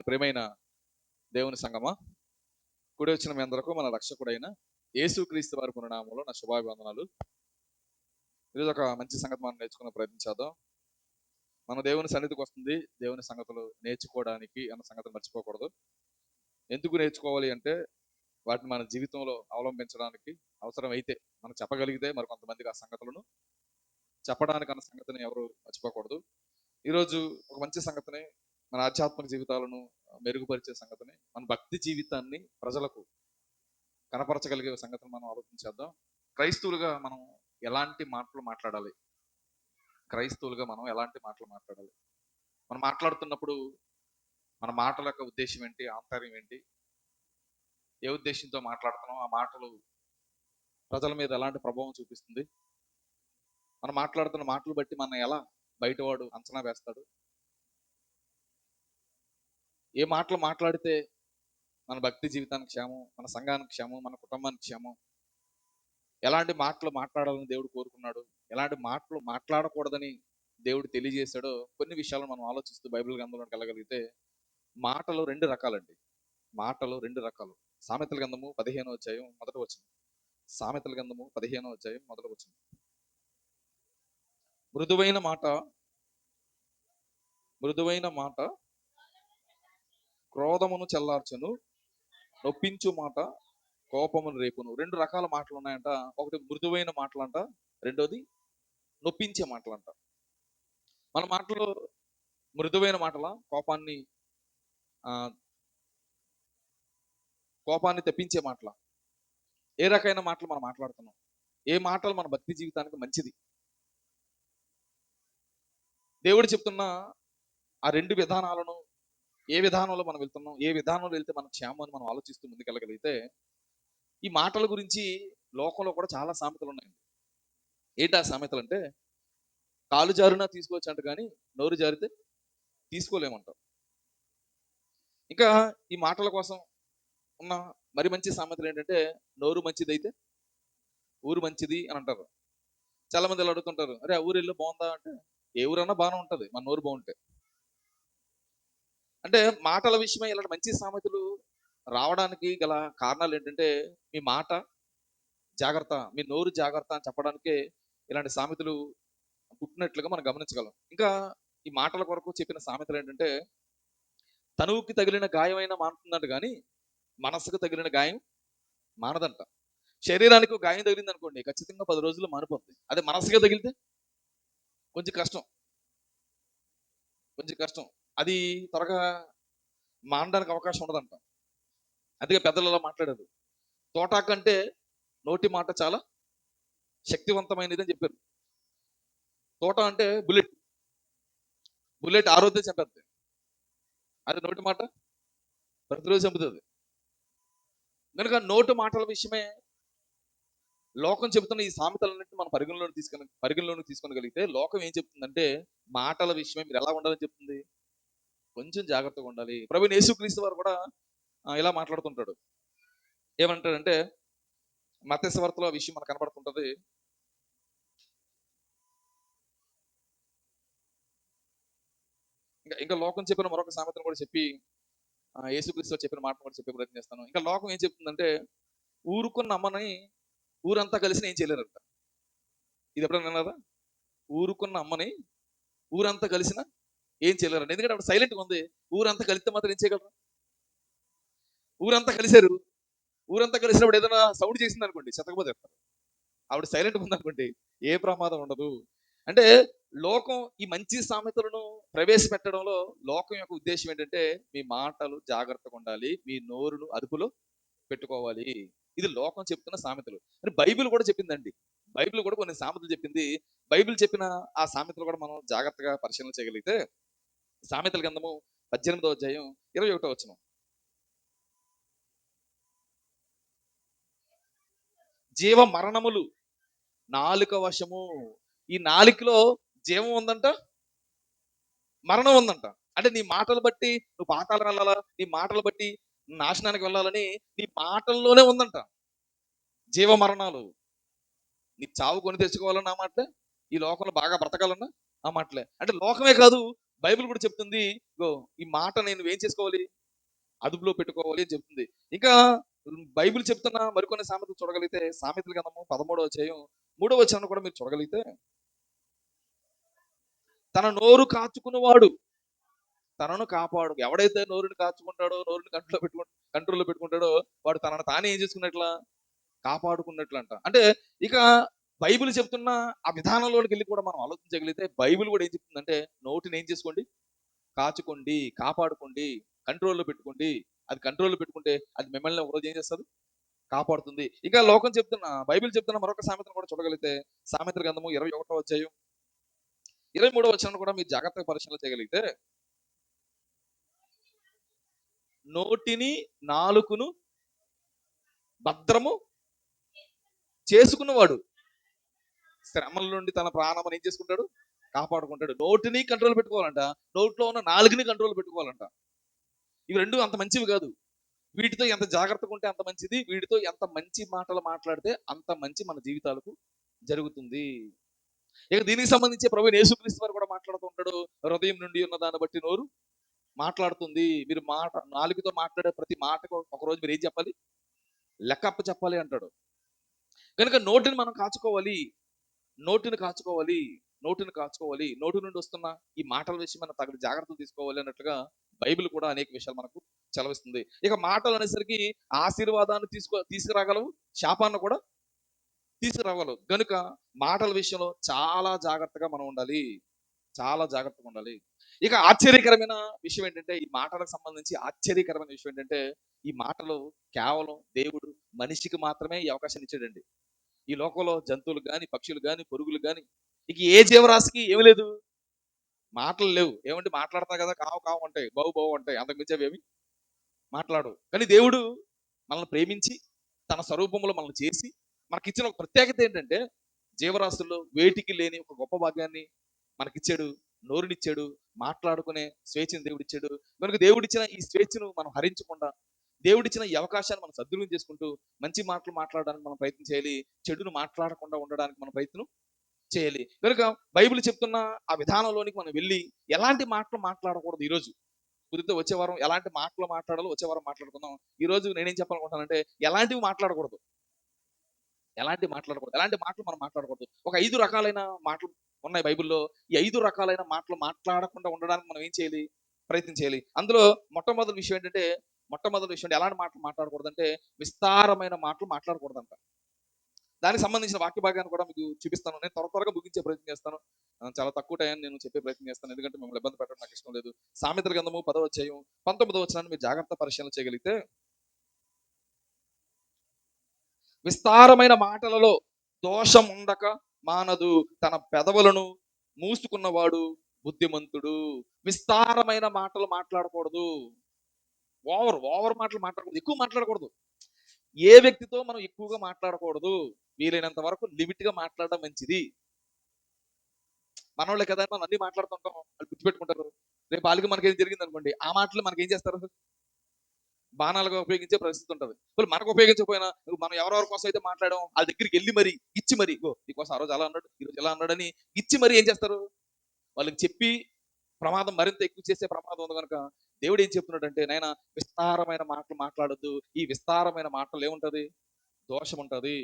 ప్రియమైన దేవుని సంగమా, కూడి వచ్చిన మీ అందరకు మన రక్షకుడైన యేసుక్రీస్తు వారి పుననామంలో నా శుభాభివందనాలు. ఈరోజు ఒక మంచి సంగతి మనం నేర్చుకునే ప్రయత్నం చేద్దాం. మన దేవుని సన్నిధికి వస్తుంది దేవుని సంగతులు నేర్చుకోవడానికి అన్న సంగతి మర్చిపోకూడదు. ఎందుకు నేర్చుకోవాలి అంటే వాటిని మన జీవితంలో అవలంబించడానికి అవసరం అయితే మనం చెప్పగలిగితే మరి కొంతమందికి ఆ సంగతులను చెప్పడానికి అన్న సంగతిని ఎవరు మర్చిపోకూడదు. ఈరోజు ఒక మంచి సంగతిని, మన ఆధ్యాత్మిక జీవితాలను మెరుగుపరిచే సంగతిని, మన భక్తి జీవితాన్ని ప్రజలకు కనపరచగలిగే సంగతిని మనం ఆలోచించేద్దాం. క్రైస్తవులుగా మనం ఎలాంటి మాటలు మాట్లాడాలి? క్రైస్తవులుగా మనం ఎలాంటి మాటలు మాట్లాడాలి? మనం మాట్లాడుతున్నప్పుడు మన మాటల యొక్క ఉద్దేశం ఏంటి, ఆంతర్యం ఏంటి, ఏ ఉద్దేశంతో మాట్లాడుతున్నాం, ఆ మాటలు ప్రజల మీద ఎలాంటి ప్రభావం చూపిస్తుంది, మనం మాట్లాడుతున్న మాటలు బట్టి మనం ఎలా బయటవాడు అంచనా వేస్తాడు, ఏ మాటలు మాట్లాడితే మన భక్తి జీవితానికి క్షేమం, మన సంఘానికి క్షేమం, మన కుటుంబానికి క్షేమం, ఎలాంటి మాటలు మాట్లాడాలని దేవుడు కోరుకున్నాడు, ఎలాంటి మాటలు మాట్లాడకూడదని దేవుడు తెలియజేశాడో కొన్ని విషయాలను మనం ఆలోచిస్తూ బైబిల్ గ్రంథంలోకి వెళ్ళగలిగితే మాటలు రెండు రకాలండి. మాటలు రెండు రకాలు. సామెతల గ్రంథము 15వ అధ్యాయం మొదటి వచనం. సామెతల గ్రంథము 15వ అధ్యాయం మొదటి వచనం. మృదువైన మాట క్రోధమును చల్లార్చును, నొప్పించు మాట కోపమును రేపును. రెండు రకాల మాటలు ఉన్నాయంట. ఒకటి మృదువైన మాటలంట, రెండోది నొప్పించే మాటలంట. మన మాటలు మృదువైన మాటల కోపాన్ని తెప్పించే మాటల, ఏ రకమైన మాటలు మనం మాట్లాడుతున్నాం, ఏ మాటలు మన భక్తి జీవితానికి మంచిది, దేవుడు చెప్తున్న ఆ రెండు విధానాలను, ఏ విధానంలో మనం వెళ్తున్నాం, ఏ విధానంలో వెళ్తే మనం క్షేమం అని మనం ఆలోచిస్తూ ముందుకెళ్ళగలిగితే ఈ మాటల గురించి లోకంలో కూడా చాలా సామెతలు ఉన్నాయండి. ఏంటి ఆ సామెతలు అంటే, కాలు జారునా తీసుకోవచ్చు అంట కానీ నోరు జారితే తీసుకోలేమంటాం. ఇంకా ఈ మాటల కోసం ఉన్న మరి మంచి సామెతలు ఏంటంటే, నోరు మంచిది అయితే ఊరు మంచిది అని అంటారు. చాలా మంది ఇలా అడుగుతుంటారు, అరే ఆ ఊరు వెళ్ళి బాగుందా అంటే, ఏ ఊరన్నా బాగానే ఉంటది మన నోరు బాగుంటే. అంటే మాటల విషయమై ఇలాంటి మంచి సామెతలు రావడానికి గల కారణాలు ఏంటంటే, మీ మాట జాగ్రత్త, మీ నోరు జాగ్రత్త అని చెప్పడానికే ఇలాంటి సామెతలు పుట్టినట్లుగా మనం గమనించగలం. ఇంకా ఈ మాటల కొరకు చెప్పిన సామెతలు ఏంటంటే, తనువుకి తగిలిన గాయమైనా మానుతుందంట కానీ మనసుకు తగిలిన గాయం మానదంట. శరీరానికి ఒక గాయం తగిలింది అనుకోండి, ఖచ్చితంగా 10 రోజుల్లో మానిపోతుంది. అదే మనసుగా తగిలితే కొంచెం కష్టం, కొంచెం కష్టం. అది త్వరగా మానడానికి అవకాశం ఉండదంట. అందుకే పెద్దలు ఇలా మాట్లాడారు, తోటా కంటే నోటి మాట చాలా శక్తివంతమైనది అని చెప్పారు. తోట అంటే బుల్లెట్ ఆ రోజే చంపేస్తుంది, అది నోటి మాట ప్రతిరోజు చంపుతుంది. కనుక నోటి మాటల విషయమే లోకం చెబుతున్న ఈ సామెతలన్నింటినీ మనం పరిగణలోకి తీసుకోగలిగితే లోకం ఏం చెప్తుందంటే, మాటల విషయమే మీరు ఎలా ఉండాలని చెప్తుంది, కొంచెం జాగ్రత్తగా ఉండాలి. ప్రభువైన యేసుక్రీస్తు వారు కూడా ఇలా మాట్లాడుతుంటాడు. ఏమంటాడంటే, మత్తయి సువార్తలో ఆ విషయం మనకు కనబడుతుంటది. ఇంకా లోకం చెప్పిన మరొక సామెతను కూడా చెప్పి యేసుక్రీస్తు చెప్పిన మాట కూడా చెప్పే ప్రయత్నం చేస్తాను. ఇంకా లోకం ఏం చెప్తుందంటే, ఊరుకున్న అమ్మని ఊరంతా కలిసి ఏం చేయలేరంట. ఇది ఎప్పుడైనా విన్నారా? ఊరుకున్న అమ్మని ఊరంతా కలిసిన ఏం చేయలేరంట. ఎందుకంటే ఆవిడ సైలెంట్గా ఉంది. ఊరంతా కలిస్తే మాత్రం ఏం చేయగలరు? ఊరంతా కలిశారు, ఊరంతా కలిసినప్పుడు ఏదైనా సౌండ్ చేసింది అనుకోండి, చెత్తకపోతేస్తారు. ఆవిడ సైలెంట్గా ఉంది అనుకోండి, ఏ ప్రమాదం ఉండదు. అంటే లోకం ఈ మంచి సామెతలను ప్రవేశపెట్టడంలో లోకం యొక్క ఉద్దేశం ఏంటంటే, మీ మాటలు జాగ్రత్తగా ఉండాలి, మీ నోరును అదుపులో పెట్టుకోవాలి. ఇది లోకం చెప్తున్న సామెతలు. మరి బైబిల్ కూడా చెప్పిందండి. బైబిల్ కూడా కొన్ని సామెతలు చెప్పింది. బైబిల్ చెప్పిన ఆ సామెతలు కూడా మనం జాగ్రత్తగా పరిశీలన చేయగలిగితే, సామెతల గ్రంథము 18వ అధ్యాయం 21వ వచనం. జీవ మరణములు నాలుక వశము. ఈ నాలుకలో జీవం ఉందంట, మరణం ఉందంట. అంటే నీ మాటలు బట్టి నువ్వు పాతాళం వెళ్ళాలా, నీ మాటలు బట్టి నాశనానికి వెళ్ళాలని నీ మాటల్లోనే ఉందంట జీవ మరణాలు. నీ చావు కొని తెచ్చుకోవాలన్నా మాటలే, ఈ లోకంలో బాగా బ్రతకాలన్నా ఆ మాటలే. అంటే లోకమే కాదు, బైబిల్ కూడా చెప్తుంది, ఇగో ఈ మాట నేను ఏం చేసుకోవాలి, అదుపులో పెట్టుకోవాలి అని చెప్తుంది. ఇంకా బైబిల్ చెప్తున్న మరికొన్ని సామెతలు చూడగలిగితే, సామెతల గ్రంథము 13వ అధ్యాయం 3వ వచనం కూడా మీరు చూడగలిగితే, తన నోరు కాచుకున్నవాడు తనను కాపాడు. ఎవడైతే నోరుని కాచుకుంటాడో, నోరుని కంట్రోల్లో పెట్టుకుంటాడో, వాడు తనను తానే ఏం చేసుకున్నట్ల, కాపాడుకున్నట్లంట. అంటే ఇక బైబిల్ చెప్తున్న ఆ విధానంలోకి వెళ్ళి కూడా మనం ఆలోచించగలిగితే, బైబిల్ కూడా ఏం చెప్తుందంటే, నోటిని ఏం చేసుకోండి, కాచుకోండి, కాపాడుకోండి, కంట్రోల్లో పెట్టుకోండి. అది కంట్రోల్లో పెట్టుకుంటే అది మిమ్మల్ని ఒకరోజు ఏం చేస్తుంది, కాపాడుతుంది. ఇక లోకం చెప్తున్న, బైబిల్ చెప్తున్న మరొక సామెతను కూడా చూడగలిగితే, సామెతల గ్రంథము 21వ అధ్యాయం 23వ వచనం కూడా మీరు జాగ్రత్తగా పరిశీలన చేయగలిగితే, నోటిని నాలుకను భద్రము చేసుకున్నవాడు శ్రమల నుండి తన ప్రాణం ఏం చేసుకుంటాడు, కాపాడుకుంటాడు. నోటిని కంట్రోల్ పెట్టుకోవాలంట, నోట్లో ఉన్న నాలుగుని కంట్రోల్ పెట్టుకోవాలంట. ఇవి రెండు అంత మంచివి కాదు. వీటితో ఎంత జాగ్రత్తగా ఉంటే అంత మంచిది, వీటితో ఎంత మంచి మాటలు మాట్లాడితే అంత మంచి మన జీవితాలకు జరుగుతుంది. ఇక దీనికి సంబంధించి ప్రభు యేసుక్రీస్తు వారు కూడా మాట్లాడుతూ ఉంటాడు, హృదయం నుండి ఉన్న దాన్ని బట్టి నోరు మాట్లాడుతుంది. మీరు మాట నాలుగుతో మాట్లాడే ప్రతి మాటకు ఒకరోజు మీరు ఏం చెప్పాలి, లెక్కప్ప చెప్పాలి అంటాడు. కనుక నోటిని మనం కాచుకోవాలి, నోటిని కాచుకోవాలి, నోటిని కాచుకోవాలి. నోటి నుండి వస్తున్న ఈ మాటల విషయం మనం తగిన జాగ్రత్తలు తీసుకోవాలి అన్నట్లుగా బైబిల్ కూడా అనేక విషయాలు మనకు చలవిస్తుంది. ఇక మాటలు అనేసరికి ఆశీర్వాదాన్ని తీసుకురాగలవు, శాపాన్ని కూడా తీసుకురాగలవు. కనుక మాటల విషయంలో చాలా జాగ్రత్తగా మనం ఉండాలి, చాలా జాగ్రత్తగా ఉండాలి. ఇక ఆశ్చర్యకరమైన విషయం ఏంటంటే, ఈ మాటలకు సంబంధించి ఆశ్చర్యకరమైన విషయం ఏంటంటే, ఈ మాటలు కేవలం దేవుడు మనిషికి మాత్రమే ఈ అవకాశాన్ని ఇచ్చాడండి. ఈ లోకంలో జంతువులు గాని, పక్షులు గాని, పురుగులు గాని, ఇక ఏ జీవరాశికి ఏమి లేదు, మాటలు లేవు. ఏమంటే మాట్లాడతారు కదా, కావు కావు ఉంటాయి, బావు బావు ఉంటాయి, అంతకు మించి అవి ఏమి మాట్లాడు. కానీ దేవుడు మనల్ని ప్రేమించి తన స్వరూపంలో మనల్ని చేసి మనకిచ్చిన ఒక ప్రత్యేకత ఏంటంటే, జీవరాశుల్లో వేటికి లేని ఒక గొప్ప భాగ్యాన్ని మనకిచ్చాడు. నోరునిచ్చాడు, మాట్లాడుకునే స్వేచ్ఛను దేవుడిచ్చాడు. కనుక దేవుడిచ్చిన ఈ స్వేచ్ఛను మనం హరించకుండా, దేవుడిచ్చిన ఈ అవకాశాన్ని మనం సద్వినియోగం చేసుకుంటూ మంచి మాటలు మాట్లాడడానికి మనం ప్రయత్నం చేయాలి, చెడును మాట్లాడకుండా ఉండడానికి మనం ప్రయత్నం చేయాలి. కనుక బైబిల్ చెప్తున్న ఆ విధానంలోనికి మనం వెళ్ళి ఎలాంటి మాటలు మాట్లాడకూడదు, ఈరోజు కుదిరితే వచ్చే వారం ఎలాంటి మాటలు మాట్లాడాలో వచ్చే వారం మాట్లాడుకుందాం. ఈ రోజు నేనేం చెప్పాలనుకుంటానంటే, ఎలాంటివి మాట్లాడకూడదు, ఎలాంటి మాటలు మనం మాట్లాడకూడదు. ఒక 5 రకాలైన మాటలు ఉన్నాయి బైబిల్లో. ఈ 5 రకాలైన మాటలు మాట్లాడకుండా ఉండడానికి మనం ఏం చేయాలి, ప్రయత్నం చేయాలి. అందులో మొట్టమొదటి విషయం ఏంటంటే, ఎలాంటి మాటలు మాట్లాడకూడదంటే, విస్తారమైన మాటలు మాట్లాడకూడదంట. దానికి సంబంధించిన వాక్య భాగాన్ని కూడా మీకు చూపిస్తాను. నేను త్వరగా ముగించే ప్రయత్నం చేస్తాను. చాలా తక్కువ టైం నేను చెప్పే ప్రయత్నం చేస్తాను, ఎందుకంటే మిమ్మల్ని ఇబ్బంది పెట్టడం నాకు ఇష్టం లేదు. సామెతల గ్రంథము 10వ అధ్యాయం 19వ వచనాన్ని మీరు జాగ్రత్త పరిశీలన చేయగలిగితే, విస్తారమైన మాటలలో దోషం ఉండక మానదు, తన పెదవులను మూసుకున్నవాడు బుద్ధిమంతుడు. విస్తారమైన మాటలు మాట్లాడకూడదు, ఓవర్ మాటలు మాట్లాడకూడదు, ఎక్కువ మాట్లాడకూడదు. ఏ వ్యక్తితో మనం ఎక్కువగా మాట్లాడకూడదు, వీలైనంత వరకు లిమిట్ గా మాట్లాడడం మంచిది. మనోళ్ళే కదా, మనం అన్ని మాట్లాడుతుంటాం, వాళ్ళు గుర్తుపెట్టుకుంటారు. రేపు వాళ్ళకి మనకేం జరిగింది అనుకోండి, ఆ మాటలు మనకి ఏం చేస్తారు, బాణాలుగా ఉపయోగించే పరిస్థితి ఉంటుంది. వాళ్ళు మనకు ఉపయోగించకపోయినా, మనం ఎవరెవరి కోసం అయితే మాట్లాడాం వాళ్ళ దగ్గరికి వెళ్ళి మరి ఇచ్చి మరి, ఇగో నీకోసం ఆ రోజు అలా అన్నాడు, ఈ రోజు ఎలా అన్నాడని ఇచ్చి మరి ఏం చేస్తారు, వాళ్ళకి చెప్పి ప్రమాదం మరింత ఎక్కువ చేసే ప్రమాదం ఉంది. కనుక దేవుడు ఏం చెప్తున్నాడంటే, నాయన విస్తారమైన మాటలు మాట్లాడొద్దు. ఈ విస్తారమైన మాటలు ఏముంటది, దోషం ఉంటది.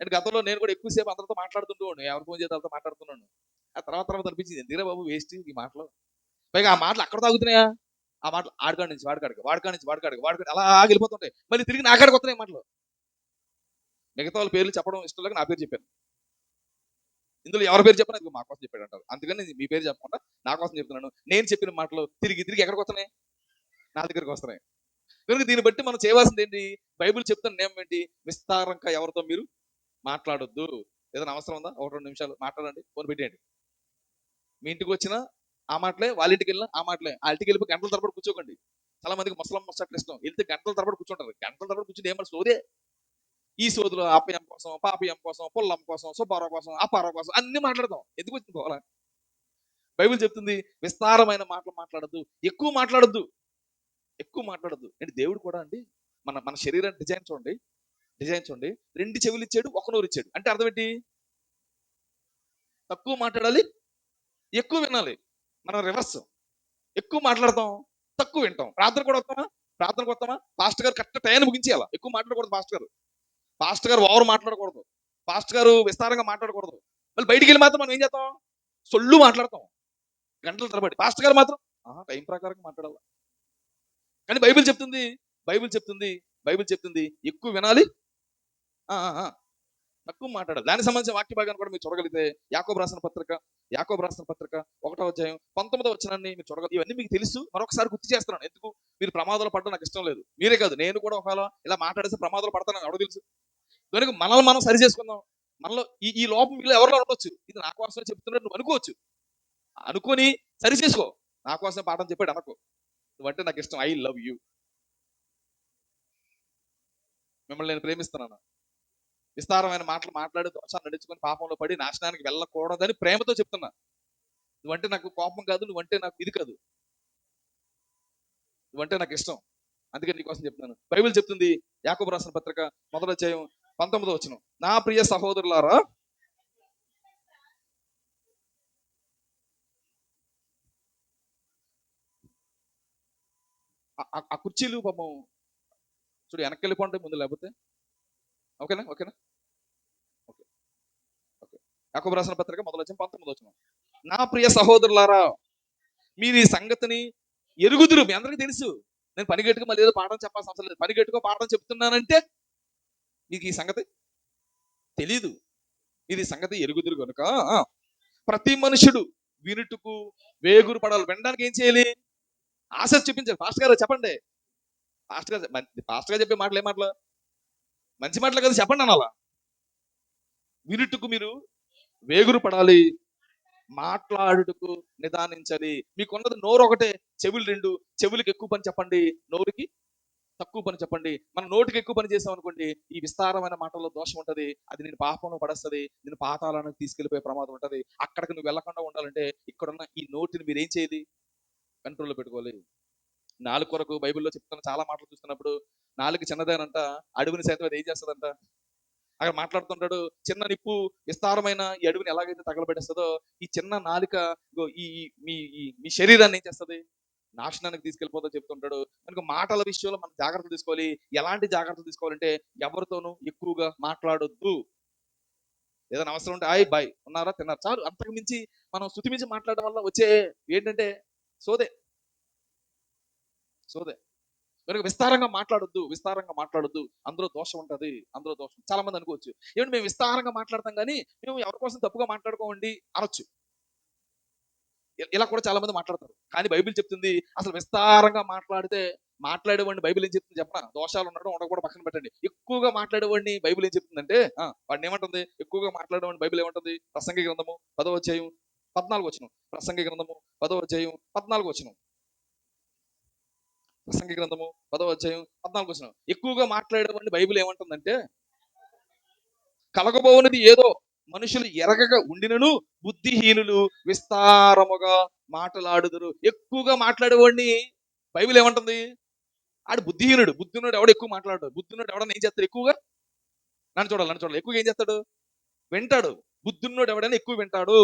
అండ్ గతంలో నేను కూడా ఎక్కువసేపు అందరితో మాట్లాడుతుంటూ ఎవరి ఫోన్ చేత మాట్లాడుతున్నాను. ఆ తర్వాత అనిపించింది, ఎందుకురా బాబు వేస్ట్ ఈ మాటలు, పైగా ఆ మాటలు అక్కడ తాగుతున్నాయా, ఆ మాటలు ఆడికాడి నుంచి వాడికాడికి అలా వెళ్ళిపోతుంటాయి, మళ్ళీ తిరిగి నా కాడికి వస్తున్నాయి మాటలు. మిగతా వాళ్ళ పేర్లు చెప్పడం ఇష్టం లేక నా పేరు చెప్పాను. ఇందులో ఎవరి పేరు చెప్పినా మా కోసం చెప్పాడు అంటారు, అందుకని మీ పేరు చెప్పకుండా నా కోసం చెప్తున్నాను. నేను చెప్పిన మాటలు తిరిగి ఎక్కడికి వస్తున్నాయి, నా దగ్గరికి వస్తున్నాయి. కనుక దీన్ని బట్టి మనం చేయవలసింది ఏంటి, బైబిల్ చెప్తున్న నియమం ఏంటి, విస్తారంగా ఎవరితో మీరు మాట్లాడొద్దు. ఏదైనా అవసరం ఉందా, 1-2 నిమిషాలు మాట్లాడండి, ఫోన్ పెట్టేయండి. మీ ఇంటికి వచ్చినా ఆ మాటలే, వాళ్ళ ఇంటికి వెళ్ళినా ఆ మాటలే. ఆ ఇంటికి వెళ్ళిపోయి గంటల తరబడి కూర్చోకండి. చాలా మందికి ముసట్లు ఇష్టం, వెళ్తే గంటల తరబడి కూర్చుంటారు. గంటల తరబడి కూర్చుంటే ఏమన్నా సోదే, ఈ సోదులు అప్పయం కోసం, పాపయం కోసం, పుల్లం కోసం, సుబ్బారావు కోసం, అప్పారావు కోసం అన్ని మాట్లాడదాం, ఎందుకు వచ్చింది పోవాలా. బైబిల్ చెప్తుంది విస్తారమైన మాటలు మాట్లాడద్దు, ఎక్కువ మాట్లాడద్దు. అంటే దేవుడు కూడా అండి, మన మన శరీరాన్ని డిజైన్ చూడండి, 2 చెవులు ఇచ్చాడు, 1 నోరు ఇచ్చాడు. అంటే అర్థం ఏంటి, తక్కువ మాట్లాడాలి, ఎక్కువ వినాలి. మనం రివర్స్, ఎక్కువ మాట్లాడతాం, తక్కువ వింటాం. ప్రార్థన కూడా వస్తామా, ప్రార్థనకు వస్తామా, పాస్టర్ గారు కరెక్ట్ టైం ముగించేయాలి. ఎక్కువ మాట్లాడకూడదు పాస్టర్ గారు ఓవర్ మాట్లాడకూడదు, పాస్టర్ గారు విస్తారంగా మాట్లాడకూడదు. మళ్ళీ బయటికి వెళ్ళి మాత్రం మనం ఏం చేస్తాం, సొల్లు మాట్లాడతాం గంటల తరబడి. పాస్టర్ గారు మాత్రం టైం ప్రకారంగా మాట్లాడాలి. కానీ బైబిల్ చెప్తుంది ఎక్కువ వినాలి, ఆ, ఆ, ఆ, తక్కువ మాట్లాడాలి. దానికి సంబంధించిన వాక్య భాగాన్ని కూడా మీరు చూడగలిగితే యాకోబు రాసిన పత్రిక 1వ అధ్యాయం 19వ వచనాన్ని మీరు చూడగలరు. ఇవన్నీ మీకు తెలుసు, మరొకసారి గుర్తు చేస్తున్నాను. ఎందుకు, మీరు ప్రమాదాలు పడడం నాకు ఇష్టం లేదు. మీరే కాదు, నేను కూడా ఒకవేళ ఇలా మాట్లాడేసి ప్రమాదాలు పడతానని ఎవరు తెలుసు. కనుక మనల్ని మనం సరి చేసుకుందాం. మనలో ఈ లోపం మీరు ఎవరిలో ఉండొచ్చు, ఇది నా కోసమే చెప్తున్నట్టు నువ్వు అనుకోవచ్చు. అనుకొని సరి చేసుకో. నా కోసమే పాఠం చెప్పాడు అనుకో, నువ్వంటే నాకు ఇష్టం, ఐ లవ్ యూ, మిమ్మల్ని నేను ప్రేమిస్తున్నాను. విస్తారమైన మాటలు మాట్లాడి దోషాలు నడుచుకొని పాపంలో పడి నాశనానికి వెళ్ళకూడదని ప్రేమతో చెప్తున్నా. నువ్వంటే నాకు కోపం కాదు, నువ్వంటే నాకు ఇది కాదు, నువ్వంటే నాకు ఇష్టం, అందుకే నీకోసం చెప్తున్నాను. బైబిల్ చెప్తుంది, యాకోబు రాసిన పత్రిక 1వ అధ్యాయం 19వ వచనం, నా ప్రియ సహోదరులారా. ఆ కుర్చీలు పాపం చూడు, వెనక్కి వెళ్ళిపోండి ముందు, లేకపోతే ఓకేనా ఓకేనా ఓకే ఓకే. యాకోబు రాసిన పత్రిక 1వ అధ్యాయం 19వ వచనం, నా ప్రియ సహోదరులారా, మీరు ఈ సంగతిని ఎరుగుదురు. మీ అందరికీ తెలుసు. నేను పనిగట్టుకు మళ్ళీ ఏదో పాఠం చెప్పాల్సిన అవసరం లేదు. పనిగట్టుకో పాఠం చెప్తున్నానంటే మీకు ఈ సంగతి తెలీదు, మీరు ఈ సంగతి ఎరుగుదురు కనుక ప్రతి మనుషుడు వినుటకు వేగురు పడాలి. వినడానికి ఏం చేయాలి, ఆసక్తి చూపించాలి. పాస్టర్ గారు చెప్పండి, పాస్టర్ గారు చెప్పే మాటలు ఏ మాటలు, మంచి మాటలు కదా, చెప్పండి అనాలా. వినుటకు మీరు వేగురు పడాలి, మాట్లాడుటకు నిదానించాలి. మీకున్నది నోరు ఒకటే, చెవులు రెండు. చెవులకి ఎక్కువ పని చెప్పండి, నోరుకి తక్కువ పని చెప్పండి. మనం నోటికి ఎక్కువ పని చేసాం అనుకోండి, ఈ విస్తారమైన మాటల్లో దోషం ఉంటది, అది నేను పాపంలో పడేస్తుంది, నేను పాతాళానికి తీసుకెళ్లిపోయే ప్రమాదం ఉంటది. అక్కడికి నువ్వు వెళ్లకుండా ఉండాలంటే ఇక్కడున్న ఈ నోటిని మీరు ఏం చేయాలి, కంట్రోల్లో పెట్టుకోవాలి. నాలుగు కొరకు బైబిల్లో చెప్తున్న చాలా మాటలు చూస్తున్నప్పుడు, నాలుగు చిన్నదేనంట, అడవిని సైతం అది ఏం చేస్తుందంట. అక్కడ మాట్లాడుతుంటాడు, చిన్న నిప్పు విస్తారమైన ఈ అడవిని ఎలాగైతే తగలబెట్టేస్తుందో, ఈ చిన్న నాలుక ఈ మీ శరీరాన్ని ఏం చేస్తుంది, నాశనానికి తీసుకెళ్ళిపోతా చెప్తుంటాడు. కనుక మాటల విషయంలో మనం జాగ్రత్తలు తీసుకోవాలి. ఎలాంటి జాగ్రత్తలు తీసుకోవాలంటే, ఎవరితోనూ ఎక్కువగా మాట్లాడొద్దు. ఏదైనా అవసరం ఉంటే ఆయ్ బాయ్, ఉన్నారా, తిన్నారు, చాలు. అంతకు మించి మనం శృతి మించి మాట్లాడడం వల్ల వచ్చే ఏంటంటే సోదే సోదే. కనుక విస్తారంగా మాట్లాడొద్దు, అందులో దోషం ఉంటది, అందులో దోషం. చాలా మంది అనుకోవచ్చు, ఏమంటే మేము విస్తారంగా మాట్లాడతాం కానీ మేము ఎవరి కోసం తప్పుగా మాట్లాడుకోండి అనొచ్చు. ఇలా కూడా చాలా మంది మాట్లాడతారు. కానీ బైబిల్ చెప్తుంది, అసలు విస్తారంగా మాట్లాడేవాడిని బైబిల్ ఏం చెప్తుంది చెప్పనా, దోషాలు ఉండడం ఉండకూడదు పక్కన పెట్టండి. ఎక్కువగా మాట్లాడేవాడిని బైబిల్ ఏం చెప్తుందంటే, వాడిని ఏమంటుంది, ఎక్కువగా మాట్లాడేవాడిని బైబిల్ ఏమంటుంది, ప్రసంగి గ్రంథము 10వ అధ్యాయం 14వ వచనం, ప్రసంగి గ్రంథము 10వ అధ్యాయం 14వ వచనం, ప్రసంగి గ్రంథము 10వ అధ్యాయం 14వ వచనం. ఎక్కువగా మాట్లాడేవాడిని బైబిల్ ఏమంటుందంటే, కలగబోనిది ఏదో మనుషులు ఎరగక ఉండినను బుద్ధిహీనులు విస్తారముగా మాటలాడుదురు. ఎక్కువగా మాట్లాడేవాడిని బైబిల్ ఏమంటుంది, ఆడు బుద్ధిహీనుడు. బుద్ధినుడు ఎవడు ఎక్కువ మాట్లాడు, బుద్ధినుడు ఎవడన్నా ఏం చేస్తాడు, ఎక్కువగా నన్ను చూడాలి ఎక్కువగా ఏం చేస్తాడు, వింటాడు. బుద్ధున్నోడు ఎవడన్నా ఎక్కువ వింటాడు,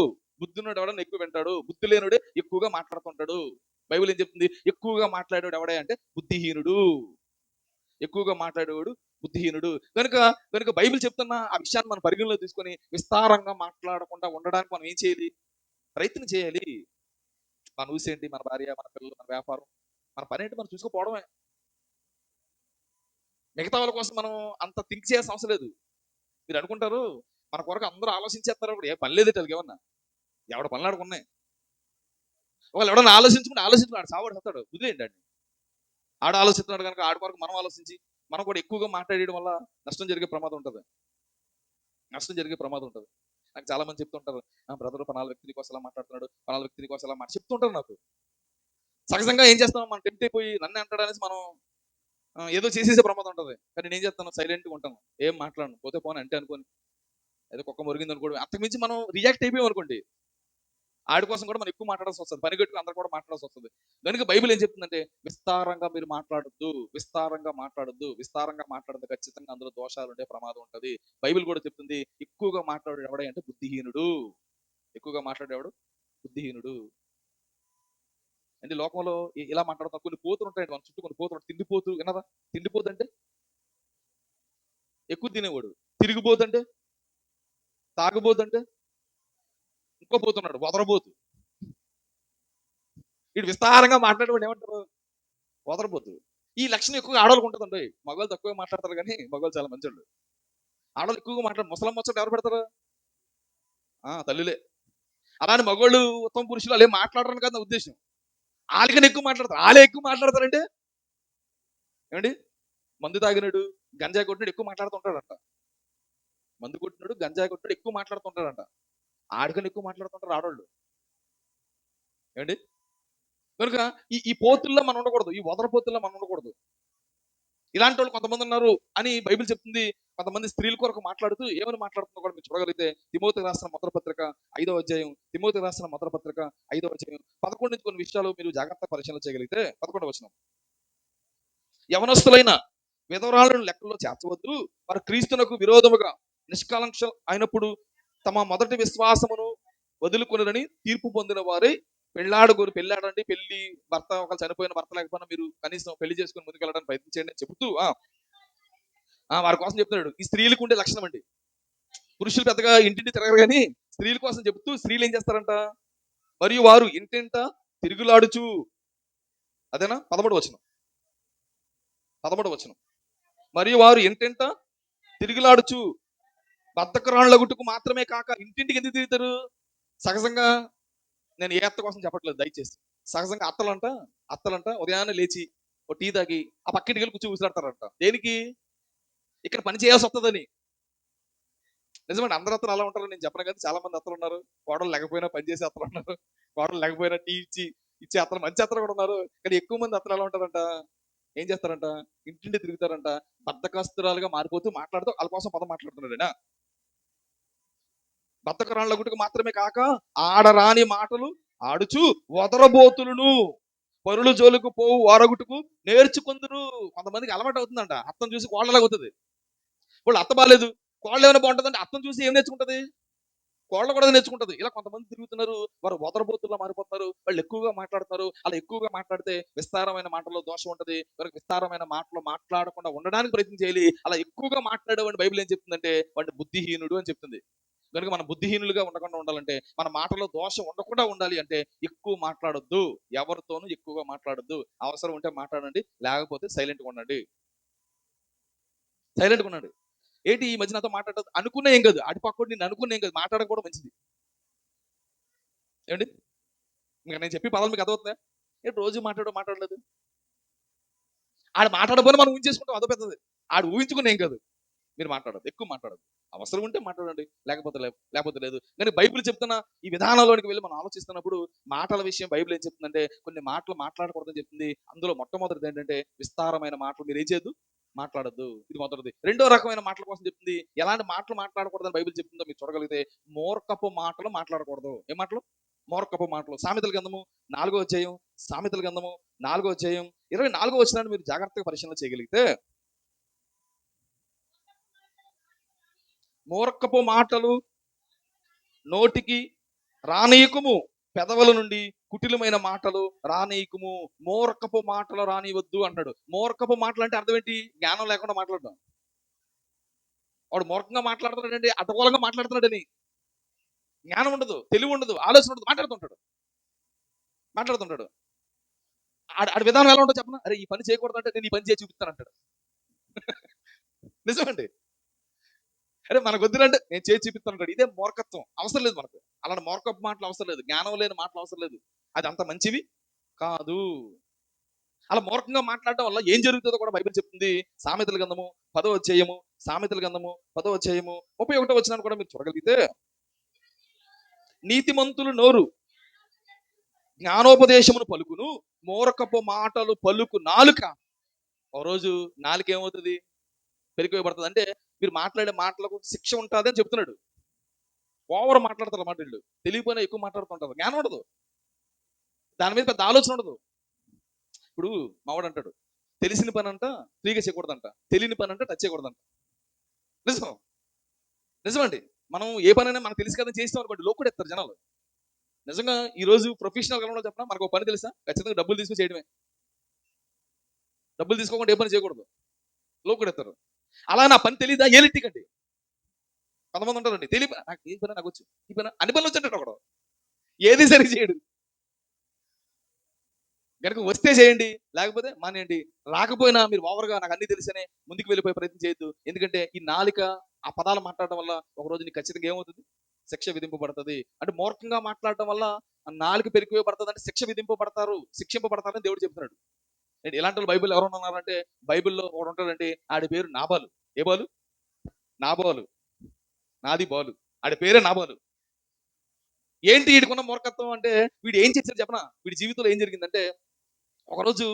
బుద్ధి లేనుడే ఎక్కువగా మాట్లాడుతుంటాడు. బైబిల్ ఏం చెప్తుంది, ఎక్కువగా మాట్లాడేవాడు ఎవడే అంటే బుద్ధిహీనుడు. ఎక్కువగా మాట్లాడేవాడు బుద్ధిహీనుడు. కనుక కనుక బైబిల్ చెప్తున్న ఆ విషయాన్ని మనం పరిగణలో తీసుకొని విస్తారంగా మాట్లాడకుండా ఉండడానికి మనం ఏం చేయాలి, ప్రయత్నం చేయాలి. మన ఊసేంటి, మన భార్య, మన పిల్లలు, మన వ్యాపారం, మన పని ఏంటి మనం చూసుకోపోవడమే. మిగతా వాళ్ళ కోసం మనం అంత థింక్ చేయాల్సిన అవసరం లేదు. మీరు అనుకుంటారు మన కొరకు అందరూ ఆలోచించేస్తారు, అప్పుడు ఏ పని లేదు వాళ్ళకి, ఏమన్నా ఎవడ పనులు ఆడుకున్నాయి. ఒకవేళ ఎవడన్నా ఆలోచించుకున్నాడు సావాడు వస్తాడు, వదిలేయండి అండి. ఆడ ఆలోచిస్తున్నాడు కనుక ఆడి కొరకు మనం ఆలోచించి మనం కూడా ఎక్కువగా మాట్లాడేయడం వల్ల నష్టం జరిగే ప్రమాదం ఉంటుంది. నాకు చాలా మంది చెప్తుంటారు, బ్రదర్ పనాల వ్యక్తి కోసం ఎలా మాట్లాడుతున్నాడు, పనాల వ్యక్తి కోసం ఎలా చెప్తుంటారు నాకు. సహజంగా ఏం చేస్తాం, మనం టెంప్ట్ అయిపోయి నన్ను అంటాడు అనేసి మనం ఏదో చేసేసే ప్రమాదం ఉంటుంది. కానీ నేను ఏం చేస్తాను, సైలెంట్గా ఉంటాను, ఏం మాట్లాడను, పోతే పోనీ అంటే అనుకోని, ఏదో కుక్క మురిగింది అనుకోండి, అంతకుమించి మనం రియాక్ట్ అయిపోయాం అనుకోండి, ఆడి కోసం కూడా మనం ఎక్కువ మాట్లాడాల్సి వస్తుంది, పని కట్టుకుని అందరూ కూడా మాట్లాడాల్సి వస్తుంది. కనుక బైబిల్ ఏం చెప్తుందంటే, విస్తారంగా మీరు మాట్లాడొద్దు, విస్తారంగా మాట్లాడద్దు, ఖచ్చితంగా అందులో దోషాలు ఉండే ప్రమాదం ఉంటది. బైబిల్ కూడా చెప్తుంది, ఎక్కువగా మాట్లాడే ఎవడే అంటే బుద్ధిహీనుడు. ఎక్కువగా మాట్లాడేవాడు బుద్ధిహీనుడు. అంటే లోకంలో ఇలా మాట్లాడుతాం, కొన్ని పోతులు ఉంటాయండి మన చుట్టూ, కొన్ని పోతులు ఉంటాయి. తిండిపోతు విన్నదా? తిండిపోతు అంటే ఎక్కువ తినేవాడు. తిరిగిపోతు అంటే, తాగుబోతు అంటే ఇంకో పోతున్నాడు, వదరబోతు. వీడు విస్తారంగా మాట్లాడేవాడు ఏమంటారు? వదరబోతు. ఈ లక్షణం ఎక్కువగా ఆడవాళ్ళకు ఉంటుందండి. మగవాళ్ళు తక్కువ మాట్లాడతారు కానీ మగవాళ్ళు చాలా మంచోళ్ళు. ఆడవాళ్ళు ఎక్కువగా మాట్లాడు, ముసలం ముచ్చట ఎవరు పెడతారు? తల్లులే. అలానే మగవాళ్ళు ఉత్తమ పురుషులు అలా మాట్లాడరని కాదు నా ఉద్దేశం. వాళ్ళకన్నా ఎక్కువ మాట్లాడతారు. వాళ్ళే ఎక్కువ మాట్లాడతారంటే ఏమండి, మందు తాగినాడు, గంజాయి కొట్టినాడు ఎక్కువ మాట్లాడుతుంటాడంట. మందు కొట్టినాడు, గంజాయి కొట్టినాడు ఎక్కువ మాట్లాడుతుంటాడంట. ఆడికన్నా ఎక్కువ మాట్లాడుతుంటారు ఆడవాళ్ళు. ఏమండి, కనుక ఈ ఈ పోతుల్లో మనం ఉండకూడదు, ఈ వదర పోతుల్లో మనం ఉండకూడదు. ఇలాంటి వాళ్ళు కొంతమంది ఉన్నారు అని బైబిల్ చెప్తుంది. కొంతమంది స్త్రీల కొరకు మాట్లాడుతూ ఏమని మాట్లాడుతున్నా కూడా మీరు చూడగలిగితే, తిమోతి రాసిన మొదటి పత్రిక 5వ అధ్యాయం, తిమోతి రాసిన మొదటి పత్రిక 5వ అధ్యాయం 11 నుంచి కొన్ని విషయాలు మీరు జాగ్రత్త పరిశీలన చేయగలిగితే 11వ వచనం, యవనస్తులైన విధవరాలను లెక్కల్లో చేర్చవద్దు, వారు క్రీస్తునకు విరోధముగా నిష్కాలంక్ష అయినప్పుడు తమ మొదటి విశ్వాసమును వదులుకొనని తీర్పు పొందిన వారే పెళ్ళాడండి, పెళ్లి భర్త ఒకళ్ళు చనిపోయిన భర్త లేకపోయినా మీరు కనీసం పెళ్లి చేసుకుని ముందుకు వెళ్ళడానికి ప్రయత్నించండి అని చెబుతూ వారి కోసం చెప్తున్నాడు. ఈ స్త్రీలకు ఉండే లక్షణం అండి. పురుషులు పెద్దగా ఇంటింటి తిరగరు కానీ స్త్రీల కోసం చెబుతూ స్త్రీలు ఏం చేస్తారంట? మరియు వారు ఇంటింట తిరుగులాడుచు, అదేనా 13వ వచనం, మరియు వారు ఇంటింట తిరుగులాడుచు బద్ధకరాళ్ళగుటకు మాత్రమే కాక ఇంటింటికి ఎందుకు తిరుగుతారు? సహజంగా నేను ఏ అత్త కోసం చెప్పట్లేదు దయచేసి. సహజంగా అత్తలంట ఉదయాన్నే లేచి ఒక టీ తాగి ఆ పక్కింటికి వెళ్ళి కూర్చొని ఊసిలాడతారంట. దేనికి? ఇక్కడ పని చేయాల్సి వస్తుందని. నిజమండి, అందరు అత్తలు అలా ఉంటారు నేను చెప్పను, కానీ చాలా మంది అత్తలు ఉన్నారు. కోడలు లేకపోయినా పని చేసే అత్తలు ఉన్నారు, కోడలు లేకపోయినా టీ ఇచ్చే అత్తలు, మంచి అత్తలు కూడా ఉన్నారు. కానీ ఎక్కువ మంది అత్తలు ఎలా ఉంటారంట? ఏం చేస్తారంట? ఇంటింటి తిరుగుతారంట, బద్ధకస్తురాలుగా మారిపోతూ మాట్లాడుతూ వాళ్ళ కోసం పదం మాట్లాడుతున్నాడేనా. బద్ధకరాళ్ళ గుట్టుకు మాత్రమే కాక ఆడరాని మాటలు ఆడుచు వదరబోతులను పరుల జోలికి పోవు వారగుట్టుకు నేర్చుకుందరు. కొంతమందికి అలవాటు అవుతుందంట, అత్తను చూసి కోళ్ళలాగా అవుతుంది. వాళ్ళు అత్త బాలేదు, కోళ్ళు ఏమైనా బాగుంటుందంటే అత్తను చూసి ఏం నేర్చుకుంటది? కోళ్ళ కూడా నేర్చుకుంటది. ఇలా కొంతమంది తిరుగుతున్నారు, వారు వదరబోతుల్లో మారిపోతున్నారు, వాళ్ళు ఎక్కువగా మాట్లాడుతున్నారు. అలా ఎక్కువగా మాట్లాడితే విస్తారమైన మాటల్లో దోషం ఉంటది. వారికి విస్తారమైన మాటలు మాట్లాడకుండా ఉండడానికి ప్రయత్నం చేయాలి. అలా ఎక్కువగా మాట్లాడేవాడిని బైబిల్ ఏం చెప్తుందంటే వాడిని బుద్ధిహీనుడు అని చెప్తుంది. కనుక మనం బుద్ధిహీనులుగా ఉండకుండా ఉండాలంటే, మన మాటలో దోషం ఉండకుండా ఉండాలి అంటే ఎక్కువ మాట్లాడొద్దు, ఎవరితోనూ ఎక్కువగా మాట్లాడొద్దు. అవసరం ఉంటే మాట్లాడండి, లేకపోతే సైలెంట్గా ఉండండి. ఏంటి ఈ మధ్య నాతో మాట్లాడదు అనుకున్నా ఏం కాదు, అటు పక్కడు నేను అనుకున్నా ఏం కాదు, మాట్లాడకపోవడం మంచిది. ఏమండి, ఇంకా నేను చెప్పి పదాలు మీకు అర్థమవుతుందా? ఏంటి రోజు మాట్లాడలేదు? ఆడు మాట్లాడబోని మనం ఊహించేసుకుంటాం, అదో పెద్దది. ఆడు ఊహించుకుని ఏం కాదు. మీరు మాట్లాడదు, ఎక్కువ మాట్లాడదు. అవసరం ఉంటే మాట్లాడండి, లేకపోతే లేదు. కానీ బైబిల్ చెప్తున్న ఈ విధానంలోనికి వెళ్ళి మనం ఆలోచిస్తున్నప్పుడు మాటల విషయం బైబిల్ ఏం చెప్తుందంటే కొన్ని మాటలు మాట్లాడకూడదని చెప్తుంది. అందులో మొట్టమొదటిది ఏంటంటే విస్తారమైన మాటలు మీరు ఏం చేయొద్దు, మాట్లాడద్దు. ఇది మొదటిది. రెండో రకమైన మాటల కోసం చెప్తుంది. ఎలాంటి మాటలు మాట్లాడకూడదని బైబిల్ చెప్తుందో మీరు చూడగలిగితే, మూర్ఖపు మాటలు మాట్లాడకూడదు. ఏం మాటలు? మూర్ఖపు మాటలు. సామెతల గ్రంథము 4వ అధ్యాయం, సామెతల గ్రంథము 4వ అధ్యాయం 24వ వచనాన్ని మీరు జాగ్రత్తగా పరిశీలన చేయగలిగితే, మూర్ఖపు మాటలు నోటికి రానీయకుము, పెదవుల నుండి కుటిలమైన మాటలు రానీయకుము. మూర్ఖపు మాటలు రానివద్దు అంటాడు. మూర్ఖపు మాటలు అంటే అర్థం ఏంటి? జ్ఞానం లేకుండా మాట్లాడడం. వాడు మూర్ఖంగా మాట్లాడుతున్నాడండి, అటకోలంగా మాట్లాడుతున్నాడని. జ్ఞానం ఉండదు, తెలివి ఉండదు, ఆలోచన ఉండదు, మాట్లాడుతుంటాడు. ఆడి విధానం ఎలా ఉంటుందో చెప్పనా? అరే ఈ పని చేయకూడదు అంటే నేను ఈ పని చేసి చూపిస్తాను అంటాడు. నిజమండి. అరే మనకు వద్దులంటే నేను చేసి చూపిస్తాను. ఇదే మూర్ఖత్వం. అవసరం లేదు మనకు అలాంటి మూర్ఖపు మాటలు అవసరం లేదు, జ్ఞానం లేని మాటలు అవసరం లేదు. అది అంత మంచివి కాదు. అలా మూర్ఖంగా మాట్లాడడం వల్ల ఏం జరుగుతుందో కూడా బైబిల్ చెప్తుంది. సామెతల గ్రంథము 10వ అధ్యాయము, సామెతల గ్రంథము 10వ అధ్యాయము 31వ వచనాన్ని కూడా మీరు చూడగలిగితే, నీతిమంతులు నోరు జ్ఞానోపదేశమును పలుకును, మూర్ఖపు మాటలు పలుకు నాలుక. ఒక రోజు నాలుక ఏమవుతుంది? పెరిగిపోబడుతుంది. అంటే మీరు మాట్లాడే మాటలకు శిక్ష ఉంటుంది అని చెప్తున్నాడు. ఓవర్ మాట్లాడతారు అన్నమాట వీళ్ళు. తెలియపోయినా ఎక్కువ మాట్లాడుతుంటారు, జ్ఞానం ఉండదు, దాని మీద పెద్ద ఆలోచన ఉండదు. ఇప్పుడు మావాడు అంటాడు, తెలిసిన పని అంట ఫ్రీగా చేయకూడదంట, తెలియని పని అంటే టచ్ చేయకూడదంట. నిజమండి. మనం ఏ పనైనా మనకు తెలిసి కదా చేస్తాం అనుకోండి, లోకుడు ఎత్తారు జనాలు. నిజంగా ఈ రోజు ప్రొఫెషనల్ కాలంలో చెప్పిన మనకు ఒక పని తెలుసా, ఖచ్చితంగా డబ్బులు తీసుకుని చేయడమే. డబ్బులు తీసుకోకుండా ఏ పని చేయకూడదు, లోకుడెత్తారు. అలా నా పని తెలియదా ఏలిట్టికండి. కొంతమంది ఉంటారండి తెలియ, నాకు ఏ పని నాకు వచ్చు, ఈ పని అన్ని పనులు వచ్చంటాడు ఒకడు, ఏది సరిగ్గా చేయడు. కనుక వస్తే చేయండి, లేకపోతే మానేయండి. రాకపోయినా మీరు ఓవర్గా నాకు అన్ని తెలిసనే ముందుకు వెళ్ళిపోయే ప్రయత్నం చేయొద్దు. ఎందుకంటే ఈ నాలిక ఆ పదాలు మాట్లాడటం వల్ల ఒక రోజు నీకు ఖచ్చితంగా ఏమవుతుంది, శిక్ష విధింపబడుతుంది. అంటే మూర్ఖంగా మాట్లాడటం వల్ల ఆ నాలుక పెరిగిపోబడుతుంది, అంటే శిక్ష విధింపబడతారు, శిక్షింపబడతారని దేవుడు చెప్తున్నాడు. ఇలాంటి వాళ్ళు బైబిల్ ఎవరు ఉన్నారంటే, బైబిల్లో ఒకడు ఉంటాడండి, ఆడి పేరు నాబాలు. ఏ బాలు? నాబాలు. నాది బాలు, ఆడి పేరే నాబాలు. ఏంటి వీడికున్న మూర్ఖత్వం అంటే, వీడు ఏం చేశాడు చెప్పనా, వీడి జీవితంలో ఏం జరిగిందంటే, ఒకరోజు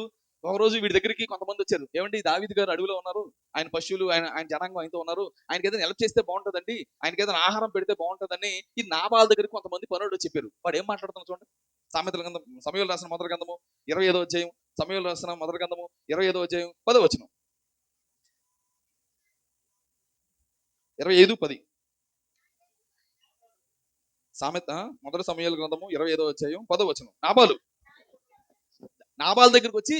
ఒకరోజు వీడి దగ్గరికి కొంతమంది వచ్చారు. ఏమండి దావీదు గారు అడవిలో ఉన్నారు, ఆయన పశువులు ఆయన ఆయన జనాంగం ఆయనతో ఉన్నారు, ఆయనకి ఏదైనా హెల్ప్ చేస్తే బాగుంటుందండి, ఆయనకి ఏదైనా ఆహారం పెడితే బాగుంటుందని ఈ నాబాల్ దగ్గరికి కొంతమంది పనులు చెప్పారు. వాడు ఏం మాట్లాడుతున్నా చూడండి. సామెతల గ్రంథం, సమూయేలు రాసిన మొదటి గ్రంథము 25వ అధ్యాయం, సమూయేలు రాసిన మొదటి గ్రంథము 25వ అధ్యాయం 10వ వచనం. 25:10. సామెత మొదటి సమూయేలు గ్రంథము 25వ అధ్యాయం 10వ వచనం. నాబాల్ దగ్గరికి వచ్చి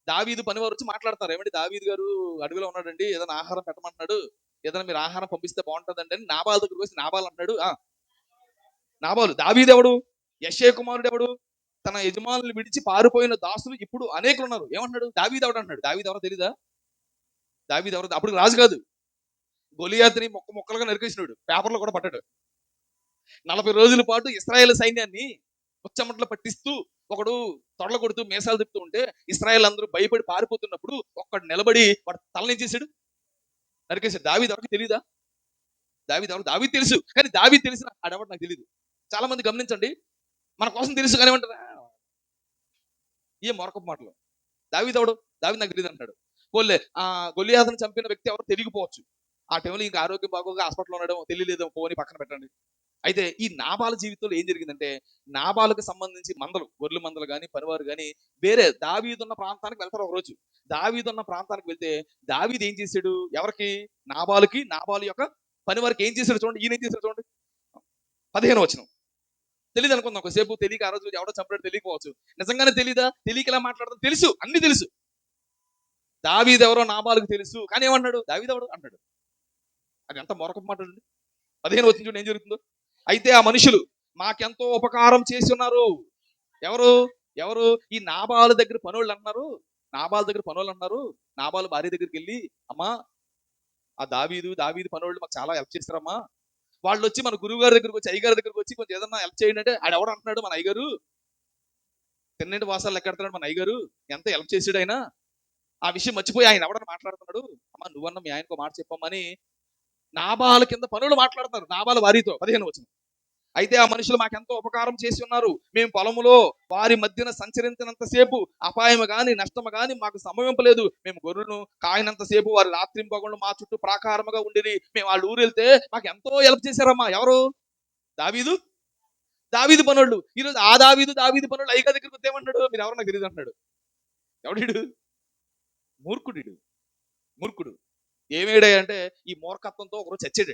దావీదు పనివారు వచ్చి మాట్లాడతారు. ఏమంటే దావీదు గారు అడవిలో ఉన్నాడండి, ఏదైనా ఆహారం పెట్టమంటున్నాడు, ఏదైనా మీరు ఆహారం పంపిస్తే బాగుంటుందండి అని నాబాల్ దగ్గరికి వచ్చి నాబాల్ అంటున్నాడు. నాబాలు దావీదు ఎవడు? యెషయా కుమారుడు ఎవడు? తన యజమానులు విడిచి పారిపోయిన దాసులు ఇప్పుడు అనేకులు ఉన్నారు. ఏమంటున్నాడు? దావీదు ఎవడు అంటున్నాడు. దావీదు ఎవరో తెలీదా? దావీదు ఎవరో అప్పుడు రాజు కాదు, గొలియాతుని ముక్కలుగా నరికేసినాడు, పేపర్లో కూడా పట్టాడు. 40 రోజుల పాటు ఇశ్రాయేల్ సైన్యాన్ని ముచ్చమట్లు పట్టిస్తూ ఒకడు తొడలు కొడుతూ మేసాలు తిప్పుతూ ఉంటే ఇశ్రాయేల్ అందరూ భయపడి పారిపోతున్నప్పుడు ఒక్కడు నిలబడి వాడు తలని చేశాడు, నరికేశాడు. దావీదు ఎవరికి తెలీదా? దావీదు ఎవరు? దావీదు తెలుసు, కానీ దావీదు తెలిసిన ఆడెవడు నాకు తెలియదు. చాలా మంది గమనించండి, మన కోసం తెలుసు కానీ ఏమంటారా, ఏ మొరకపు మాటలు. దావీదు ఎవడు? దావీదు నాకు తెలియదు అంటాడు. పోలే ఆ గొలియాతును చంపిన వ్యక్తి ఎవరు తెలియకపోవచ్చు, ఆ టైంలో ఇంకా ఆరోగ్యం బాగోగా హాస్పిటల్లో ఉండడం తెలియలేదో, పోని పక్కన పెట్టండి. అయితే ఈ నాబాల జీవితంలో ఏం జరిగిందంటే, నాబాలకు సంబంధించి మందలు, గొర్రెల మందలు కానీ పనివారు కానీ వేరే దావీదున్న ప్రాంతానికి వెళ్తారు. ఒక రోజు దావీదున్న ప్రాంతానికి వెళ్తే దావీదు ఏం చేశాడు, ఎవరికి? నాబాలుకి, నాబాలు యొక్క పనివారికి ఏం చేశాడు చూడండి. ఈయన ఏం చేశాడు చూడండి. 15వ వచనం. తెలియదు అనుకుందాం ఒకసేపు, తెలియక ఆ రోజు ఎవడో చంపాడు తెలియకపోవచ్చు. నిజంగానే తెలీదా? తెలియక ఇలా మాట్లాడతాం, తెలుసు, అన్ని తెలుసు. దావీదు ఎవరో నాబాలుకు తెలుసు, కానీ ఏమన్నాడు? దావీదు ఎవడు అంటాడు. అది ఎంత మొరకపు మాట అండి. 15వ వచనం చూడండి ఏం జరుగుతుందో. అయితే ఆ మనుషులు మాకెంతో ఉపకారం చేసి ఉన్నారు. ఎవరు? ఎవరు? ఈ నాబాలు దగ్గర పనోళ్ళు అన్నారు. నాబాలు దగ్గర పనోళ్ళు అన్నారు. నాబాలు భార్య దగ్గరికి వెళ్ళి, అమ్మా ఆ దావీదు పనోళ్ళు మాకు చాలా హెల్ప్ చేస్తారమ్మా, వాళ్ళు వచ్చి మన గురువు గారి దగ్గరకు వచ్చి, అయ్యగారి దగ్గరకు వచ్చి కొంచెం ఏదన్నా హెల్ప్ చేయండి అంటే, ఆడు ఎవడు అంటున్నాడు, మన అయ్యగారు తిన్నింటి వాసాలు లెక్కెడుతున్నాడు మన అయ్యగారు, ఎంత హెల్ప్ చేసాడు ఆయన, ఆ విషయం మర్చిపోయి ఆయన ఎవడని మాట్లాడుతున్నాడు, అమ్మా నువ్వన్న మీ ఆయనకు మాట చెప్పమ్మని నాబాలు కింద పనులు మాట్లాడతారు. నాబాలు వారితో 15వ వచనం. అయితే ఆ మనుషులు మాకెంతో ఉపకారం చేసి ఉన్నారు, మేము పొలములో వారి మధ్యన సంచరించినంతసేపు అపాయము గాని నష్టము గాని మాకు సంభవింపలేదు, మేము గొర్రెలను కాయనంతసేపు వారి రాత్రింపగళ్ళు మా చుట్టూ ప్రాకారముగా ఉండేది, మేము వాళ్ళ ఊరు వెళ్తే మాకు ఎంతో హెల్ప్ చేశారమ్మా. ఎవరు? దావీదు, దావీదు పనులు. ఈరోజు ఆ దావీదు పనులు అయ్యగా దగ్గరికి వస్తే ఏమంటాడు, మీరు ఎవరు నాకు తెలియదు అంటున్నాడు. ఎవడీడు? మూర్ఖుడు. మూర్ఖుడు ఏమేడా అంటే, ఈ మూర్ఖత్వంతో ఒకరోజు చచ్చాడు,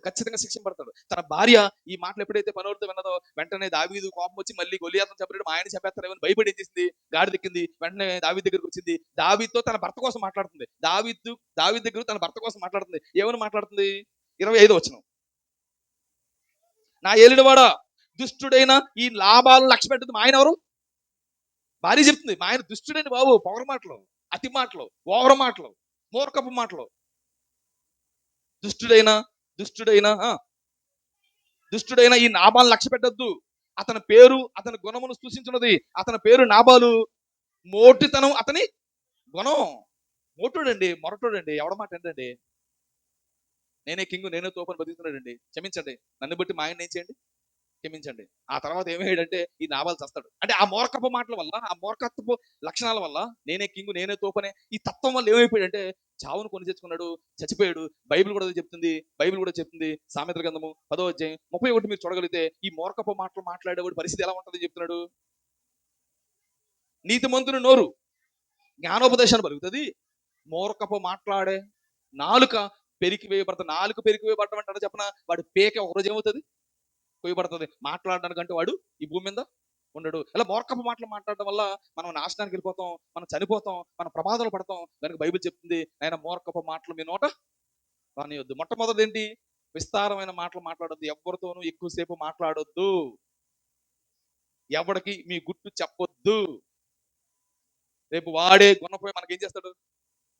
ఖచ్చితంగా శిక్షింపడతాడు. తన భార్య ఈ మాటలు ఎప్పుడైతే పనోడితో విన్నదో వెంటనే దావీదు కోపం వచ్చి మళ్ళీ గొలియాతును చంపాడు, మా ఆయన చంపేస్తారేమని భయపడి ఏం చేసింది, గాడి దిక్కింది, వెంటనే దావీదు దగ్గరికి వచ్చింది. దావీదుతో తన భర్త కోసం మాట్లాడుతుంది. దావీదు దగ్గర తన భర్త కోసం మాట్లాడుతుంది. ఏమని మాట్లాడుతుంది? 25వ వచనం. నా ఏలినవాడా, దుష్టుడైన ఈ లాభాలను లక్ష్య పెట్టదు. మా ఆయన ఎవరు? భార్య చెప్తుంది, మా ఆయన దుష్టుడైన బాబు, పొగరు మాటలు, అతి మాటలు, ఓవర్ మాటలు, మూర్ఖపు మాటలు. దుష్టుడైన దుష్టుడైన దుష్టుడైన ఈ నాబాలు లక్ష్య పెట్టద్దు, అతని గుణమును సూచించున్నది. అతని పేరు నాబాలు, మోటితనం అతని గుణం. మోటుడండి, మొరటుడండి, ఎవడ మాట ఏంటండి, నేనే కింగు నేనే తోపని బతుకుతున్నాడండి. క్షమించండి, నన్ను బట్టి మా ఆయన ఏం చేయండి, క్షమించండి. ఆ తర్వాత ఏమయ్యాడంటే ఈ నాబాలు చస్తాడు. అంటే ఆ మూర్ఖపు మాటల వల్ల, ఆ మూర్ఖత్వపు లక్షణాల వల్ల, నేనే కింగు నేనే తోపనే ఈ తత్వం వల్ల ఏమైపోయాడంటే చావును కొని తెచ్చుకున్నాడు, చచ్చిపోయాడు. బైబిల్ కూడా చెప్తుంది సామెతల గ్రంథము 10వ అధ్యాయం 31 మీరు చూడగలిగితే ఈ మూర్ఖపు మాటలు మాట్లాడేవాడు పరిస్థితి ఎలా ఉంటుందని చెప్తున్నాడు. నీతిమంతుని నోరు జ్ఞానోపదేశాన్ని పలుకుతుంది, మూర్ఖపు మాట్లాడే నాలుక పెరికి వేయబడతాడు. నాలుక పెరికి వేయబడటం అంటారు చెప్పన, వాడి పేక ఒకరోజు ఏమవుతుంది, కొయ్యబడుతుంది. మాట్లాడడానికంటే వాడు ఈ భూమి మీద ఉండడు. ఇలా మూర్ఖపు మాటలు మాట్లాడడం వల్ల మనం నాశనానికి వెళ్ళిపోతాం, మనం చనిపోతాం, మనం ప్రమాదాలు పడతాం. దానికి బైబిల్ చెప్తుంది, ఆయన మూర్ఖపు మాటలు మీ నోట రానియొద్దు. మొట్టమొదటి ఏంటి? విస్తారమైన మాటలు మాట్లాడొద్దు. ఎవరితోనూ ఎక్కువసేపు మాట్లాడొద్దు. ఎవరికి మీ గుట్టు చెప్పొద్దు. రేపు వాడే గుణపోయి మనకేం చేస్తాడు?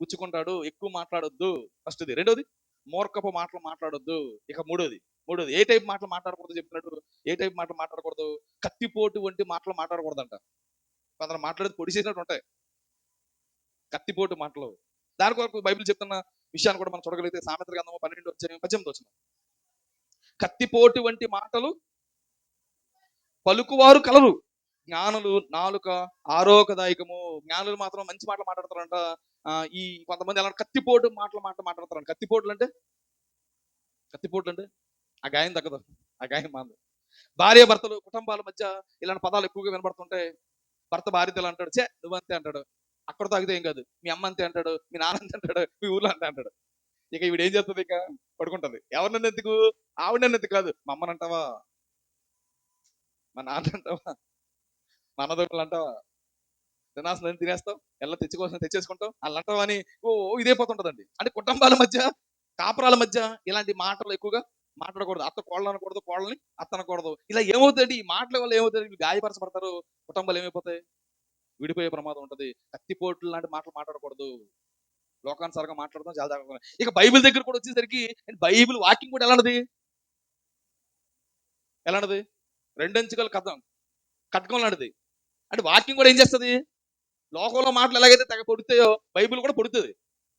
గుచ్చుకుంటాడు. ఎక్కువ మాట్లాడొద్దు. ఫస్ట్ది. రెండోది, మూర్ఖపు మాటలు మాట్లాడొద్దు. ఇక మూడోది ఏ టైప్ మాటలు మాట్లాడకూడదు చెప్తున్నాడు. ఏ టైప్ మాటలు మాట్లాడకూడదు? కత్తిపోటు వంటి మాటలు మాట్లాడకూడదంట. కొందరు మాట్లాడేది పొడి చేసినట్టు ఉంటాయి కత్తిపోటు మాటలు. దాని కొరకు బైబిల్ చెప్తున్న విషయాన్ని కూడా మనం చూడగలిగితే సామెతల గ్రంథము 12:18 వచ్చిన, కత్తిపోటు వంటి మాటలు పలుకువారు కలరు, జ్ఞానులు నాలుక ఆరోగ్యదాయకము. జ్ఞానులు మాత్రం మంచి మాటలు మాట్లాడతారంట. ఈ కొంతమంది ఎలా కత్తిపోటు మాట్లాడతారంట. కత్తిపోట్లు అంటే ఆ గాయం తగ్గదు, ఆ గాయం మాంది. భార్య భర్తలు కుటుంబాల మధ్య ఇలాంటి పదాలు ఎక్కువగా వినబడుతుంటే భర్త భార్యతో ఇలా అంటాడు, చే నువ్వంతే అంటాడు. అక్కడ తాగితే ఏం కాదు, మీ అమ్మ అంతే అంటాడు, మీ నాన్న అంతే అంటాడు, మీ ఊర్లో అంతే అంటాడు. ఇక ఈవిడ ఏం చేస్తుంది? ఇక పడుకుంటది. ఎవరినన్ను ఎందుకు? ఆవిడనన్ను ఎందుకు కాదు, మా అమ్మనంటావా, మా నాన్న అంటావా, మా అన్నదమ్ములు అంటావా, తినాల్సిన తినేస్తావు, ఎలా తెచ్చుకోవాల్సిన తెచ్చేసుకుంటావు, వాళ్ళు అంటావా అని ఇదే పోతుంటదండి. అంటే కుటుంబాల మధ్య, కాపురాల మధ్య ఇలాంటి మాటలు ఎక్కువగా మాట్లాడకూడదు. అత్త కోళ్ళని అనకూడదు, కోళ్ళని అత్త అనకూడదు. ఇలా ఏమవుతుంది? ఈ మాటల వల్ల ఏమవుతుంది? గాయపరచబడతారు, కుటుంబాలు ఏమైపోతాయి? విడిపోయే ప్రమాదం ఉంటది. కత్తిపోట్లు లాంటి మాటలు మాట్లాడకూడదు. లోకానుసారంగా మాట్లాడదాం, చాలా జాగ్రత్తగా. ఇక బైబిల్ దగ్గర కూడా వచ్చేసరికి బైబిల్ వాక్యం కూడా ఎలాంటిది? రెండంచుగల కట్కం లాంటిది. అంటే వాక్యం కూడా ఏం చేస్తుంది? లోకంలో మాటలు ఎలాగైతే తెగ పొడుతాయో బైబిల్ కూడా పొడుతుంది.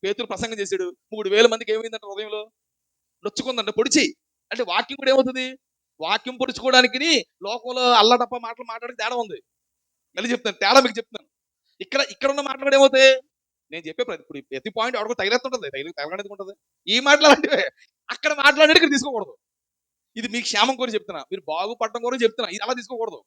పేతురు ప్రసంగం చేశాడు, 3000 మందికి ఏమైందంటే హృదయంలో నొచ్చుకుందంటే పొడిచి. అంటే వాక్యం కూడా ఏమవుతుంది? వాక్యం పొడుచుకోవడానికి లోకంలో అల్లటప్ప మాటలు మాట్లాడడానికి తేడా ఉంది. మళ్ళీ చెప్తాను తేడా, మీకు చెప్తాను. ఇక్కడ ఉన్న మాటలు కూడా ఏమవుతాయి? నేను చెప్పే ఇప్పుడు ప్రతి పాయింట్ ఎవరికో తగిలేస్తుంటది, తగలనేది ఉంటుంది. ఈ మాటలు అలాంటివే. అక్కడ మాట్లాడేది ఇక్కడ తీసుకోకూడదు. ఇది మీ క్షేమం కూడా చెప్తున్నా, మీరు బాగుపడటం కూడా చెప్తున్నా. ఇది అలా తీసుకోకూడదు.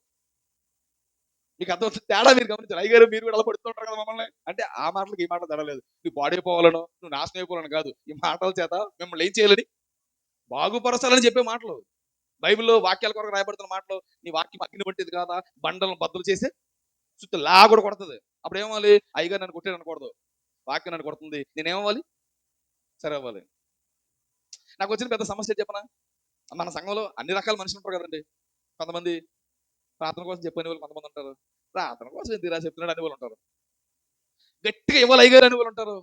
మీకు అర్థం తేడా మీరు గమనించారు. అయ్యగారు మీరు కూడా అలా పడుతుంటారు కదా మమ్మల్ని అంటే, ఆ మాటలకు ఈ మాటలు తేడలేదు. నువ్వు పాడైపోవాలను, నువ్వు నాశనం అయిపోవాలని కాదు. ఈ మాటల చేత మిమ్మల్ని ఏం చేయాలని? బాగుపరచాలని చెప్పే మాటలు. బైబిల్లో వాక్యాల కొరకు రాయబడుతున్న మాటలు. నీ వాక్యం అగ్ని పట్టేది కాదా, బండలను బద్దలు చేసి చుట్టూ లా కూడా కొడుతుంది. అప్పుడు ఏమవ్వాలి? అయ్యగారు నన్ను కొట్టాడు అనకూడదు, వాక్యం నన్ను కొడుతుంది, నేనేమవ్వాలి? సరే అవ్వాలి. నాకు వచ్చిన పెద్ద సమస్య చెప్పనా? మన సంఘంలో అన్ని రకాల మనుషులు ఉంటారు కదండి. కొంతమంది ప్రార్థన కోసం చెప్పని వాళ్ళు కొంతమంది ఉంటారు. ప్రార్థన కోసం ఎందుకు చెప్తున్నాడు అని వాళ్ళు ఉంటారు. గట్టిగా ఇవ్వాలి అయ్యగారు అని వాళ్ళు ఉంటారు.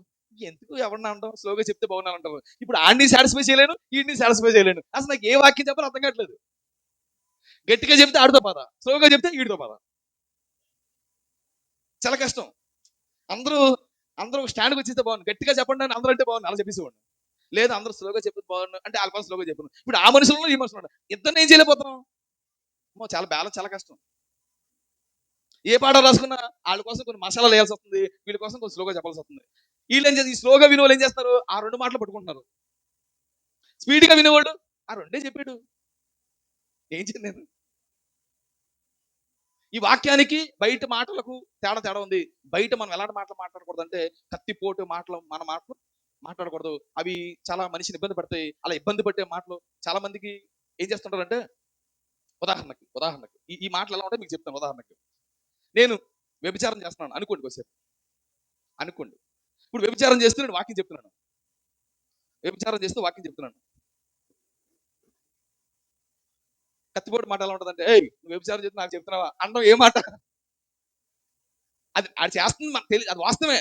ఎందుకు ఎవరిని అంటాం, స్లోగా చెప్తే బాగున్నా అంటారు. ఇప్పుడు ఆడిని సాటిస్ఫై చేయలేను, ఈడిని సాటిస్ఫై చేయలేను. అసలు నాకు ఏ వాక్యం చెప్పాలో అర్థం కావట్లేదు. గట్టిగా చెప్తే ఆడితో బాధ, స్లోగా చెప్తే ఈడితో బాధ. చాలా కష్టం. అందరూ స్టాండ్కి వచ్చేస్తే బాగుంది, గట్టిగా చెప్పండి అని అందరూ అంటే బాగుంది, అలా చెప్పేసేవాడు. లేదు అందరూ స్లోగా చెప్పేది బాగుండు అంటే వాళ్ళ స్లోగా చెప్పను. ఇప్పుడు ఆ మనుషులను ఈ మనుషులు ఇద్దరిని ఏం చేయలేకపోతున్నాం. చాలా బ్యాలెన్స్, చాలా కష్టం. ఏ పాఠం రాసుకున్నా వాళ్ళ కోసం కొన్ని మసాలాలు వేయాల్సి వస్తుంది, వీళ్ళ కోసం కొంచెం స్లోగా చెప్పాల్సి వస్తుంది. వీళ్ళు ఏం చేస్తారు? ఈ స్లోగా వినేవాళ్ళు ఏం చేస్తారు? ఆ 2 మాటలు పట్టుకుంటున్నారు. స్పీడ్గా వినేవాడు ఆ 2 చెప్పాడు. ఏం చేయను నేను? ఈ వాక్యానికి బయట మాటలకు తేడా ఉంది. బయట మనం ఎలాంటి మాటలు మాట్లాడకూడదు అంటే, కత్తిపోటు మాటలు మన మాటలు మాట్లాడకూడదు. అవి చాలా మనిషిని ఇబ్బంది పడతాయి. అలా ఇబ్బంది పట్టే మాటలు చాలా మందికి ఏం చేస్తుంటారంటే, ఉదాహరణకి ఈ మాటలు ఎలా ఉంటాయి మీకు చెప్తాను. ఉదాహరణకి నేను వ్యభిచారం చేస్తున్నాను అనుకోండి, కొద్దిసేపు అనుకోండి. ఇప్పుడు వ్యభిచారం చేస్తూ నేను వాక్యం చెప్తున్నాను. వ్యభిచారం చేస్తూ వాక్యం చెప్తున్నాను. కత్తిపోటు మాట ఎలా ఉంటుందంటే, ఏయ్ నువ్వు వ్యభిచారం చేస్తూ నాకు చెప్తున్నావా అనడం. ఏ మాట అది చేస్తుంది మనకు తెలియదు, అది వాస్తవమే.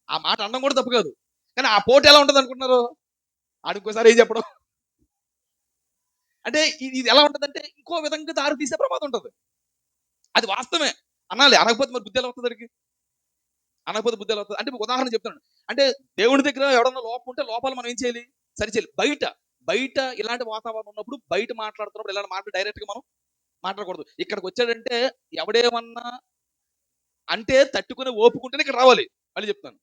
ఆ మాట అనడం కూడా తప్పు కాదు. కానీ ఆ పోటు ఎలా ఉంటుంది అనుకుంటున్నారు? ఆడికోసారి ఏం చెప్పడం అంటే ఇది ఎలా ఉంటుందంటే, ఇంకో విధంగా దారి తీసే ప్రమాదం ఉంటుంది. అది వాస్తవమే, అనాలి. అనకపోతే మరి బుద్ధి ఎలా వస్తుంది దానికి? అనకపోతే బుద్ధి ఎలా వస్తుంది? అంటే మీకు ఉదాహరణ చెప్తున్నాను. అంటే దేవుడి దగ్గర ఎవడన్నా లోపం ఉంటే లోపాలు మనం ఏం చేయాలి? సరిచేయాలి. బయట ఇలాంటి వాతావరణం ఉన్నప్పుడు, బయట మాట్లాడుతున్నప్పుడు ఇలాంటి మాటలు డైరెక్ట్ గా మనం మాట్లాడకూడదు. ఇక్కడికి వచ్చాడంటే ఎవడేమన్నా అంటే తట్టుకుని ఓపుకుంటేనే ఇక్కడ రావాలి. మళ్ళీ చెప్తాను,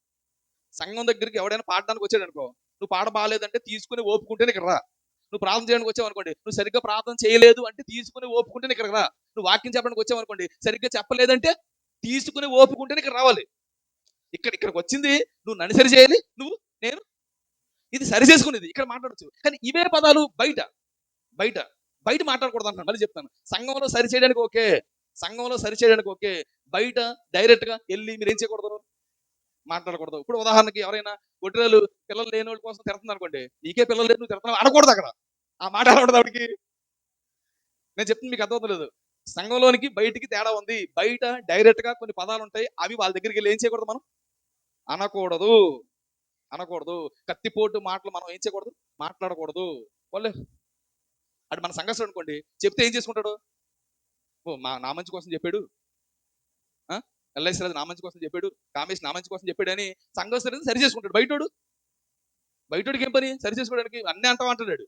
సంఘం దగ్గరికి ఎవడైనా పాడడానికి వచ్చాడు అనుకో, నువ్వు పాట బాగాలేదంటే తీసుకుని ఓపుకుంటేనే ఇక్కడ రా. నువ్వు ప్రార్థన చేయడానికి వచ్చావు అనుకోండి, నువ్వు సరిగ్గా ప్రార్థన చేయలేదు అంటే తీసుకుని ఓపుకుంటేనే ఇక్కడ రా. నువ్వు వాక్యం చెప్పడానికి వచ్చావు అనుకోండి, సరిగ్గా చెప్పలేదంటే తీసుకుని ఓపుకుంటేనే ఇక్కడ రావాలి. ఇక్కడికి వచ్చింది నువ్వు నన్ను సరి చేయాలి, నేను ఇది సరి చేసుకునేది ఇక్కడ మాట్లాడచ్చు. కానీ ఇవే పదాలు బయట బయట మాట్లాడకూడదు అంటాను. మళ్ళీ చెప్తాను, సంఘంలో సరి చేయడానికి ఓకే, సంఘంలో సరి చేయడానికి ఓకే, బయట డైరెక్ట్ గా వెళ్ళి మీరు ఏం చేయకూడదు, మాట్లాడకూడదు. ఇప్పుడు ఉదాహరణకి ఎవరైనా ఒడ్రేలు పిల్లలు లేని వాళ్ళ కోసం తిడుతుంది అనుకోండి, నీకే పిల్లలు లేదు నువ్వు తిడుతున్నావు అనకూడదు అక్కడ. ఆ మాట అనకూడదు ఆవిడకి. నేను చెప్తుంది మీకు అర్థం లేదు. సంఘంలోనికి బయటికి తేడా ఉంది. బయట డైరెక్ట్ గా కొన్ని పదాలు ఉంటాయి, అవి వాళ్ళ దగ్గరికి వెళ్ళి ఏం చేయకూడదు, మనం అనకూడదు, అనకూడదు. కత్తిపోటు మాటలు మనం ఏం చేయకూడదు, మాట్లాడకూడదు. వాళ్ళు అటు మన సంఘర్షణ అనుకోండి, చెప్తే ఏం చేసుకుంటాడు, ఓ నా మంచి కోసం చెప్పాడు, ఎల్ఐసి నా మంచి కోసం చెప్పాడు, కామేష్ నా మంచి కోసం చెప్పాడు అని సంఘర్షణ సరి చేసుకుంటాడు. బయటోడికి ఏం పని సరి చేసుకోవడానికి, అన్నీ అంటాడు.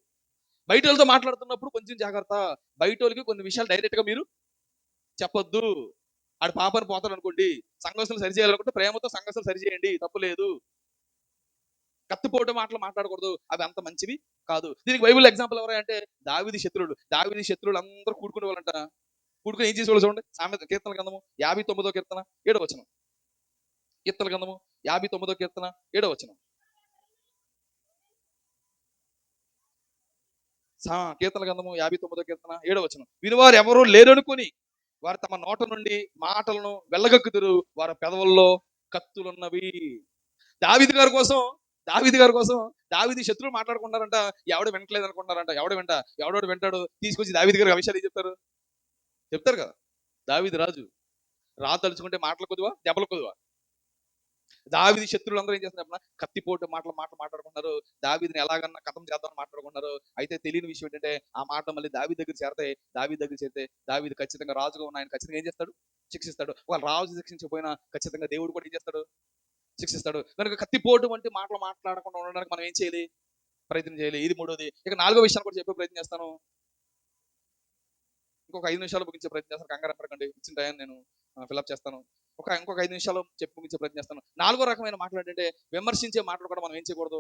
బయట వాళ్ళతో మాట్లాడుతున్నప్పుడు కొంచెం జాగ్రత్త. బయట వాళ్ళకి కొన్ని విషయాలు డైరెక్ట్ గా మీరు చెప్పొద్దు. ఆడు పాపని పోతాడు అనుకోండి, సంఘర్షణలు సరి చేయాలనుకుంటే ప్రేమతో సంఘర్షణలు సరి చేయండి, తప్పు లేదు. కత్తిపోటు మాటలు మాట్లాడకూడదు, అవి అంత మంచివి కాదు. దీనికి బైబిల్ ఎగ్జాంపుల్ ఎవరంటే దావీదు శత్రువులు అందరూ కూడుకునే వాళ్ళంట. కూడుకుని ఏం చేసేవాళ్ళు చూడండి. సామెత కీర్తన గ్రంథము 59వ కీర్తన 7వ వచనం. కీర్తన గ్రంథము 59వ కీర్తన 7వ వచనం. కీర్తన గ్రంథము 59వ కీర్తన 7వ వచనం. వినివారు ఎవరు లేరనుకుని వారు తమ నోట నుండి మాటలను వెళ్ళగక్కుదురు, వారి పెదవుల్లో కత్తులున్నవి. దావీదు గారి కోసం దావీదు శత్రువులు మాట్లాడుకుంటారంట, ఎవడు వింటలేదు అనుకుంటారంట. ఎవడోడు వింటాడు, తీసుకొచ్చి దావీదు గారికి విషయాలు ఏం చెప్తారు కదా. దావీదు రాజు తలుచుకుంటే మాటలు కొద్దివా, దెబ్బలు కొద్దివా. దావీదు శత్రువులు అందరూ ఏం చేస్తున్నారు, కత్తిపోటు మాటలు మాట్లాడుకున్నారు. దావీదుని ఎలాగన్నా కథం చేద్దామని మాట్లాడుకున్నారు. అయితే తెలియని విషయం ఏంటంటే, ఆ మాట మళ్ళీ దావీదు దగ్గర చేరితే దావీదు ఖచ్చితంగా రాజుగా ఉన్న ఆయన ఖచ్చితంగా ఏం చేస్తాడు, శిక్షిస్తాడు. వాళ్ళు రాజు శిక్షించకపోయినా ఖచ్చితంగా దేవుడు కూడా ఏం చేస్తాడు, శిక్షిస్తాడు. కనుక కత్తిపోటు వంటి మాటలు మాట్లాడకుండా ఉండడానికి మనం ఏం చేయాలి, ప్రయత్నం చేయాలి. ఇది మూడోది. ఇక 4వ విషయాన్ని కూడా చెప్పే ప్రయత్నం చేస్తాను. ఇంకొక 5 నిమిషాలు ముగించే ప్రయత్నం చేస్తాను. కంగారు పడకండి, ఇచ్చిన టైం నేను ఫిల్అప్ చేస్తాను. ఇంకొక 5 నిమిషాలు చెప్పి ముగించే ప్రయత్నం చేస్తాను. 4వ రకమైన మాటలు ఏంటంటే, విమర్శించే మాటలు కూడా మనం ఏం చేయకూడదు,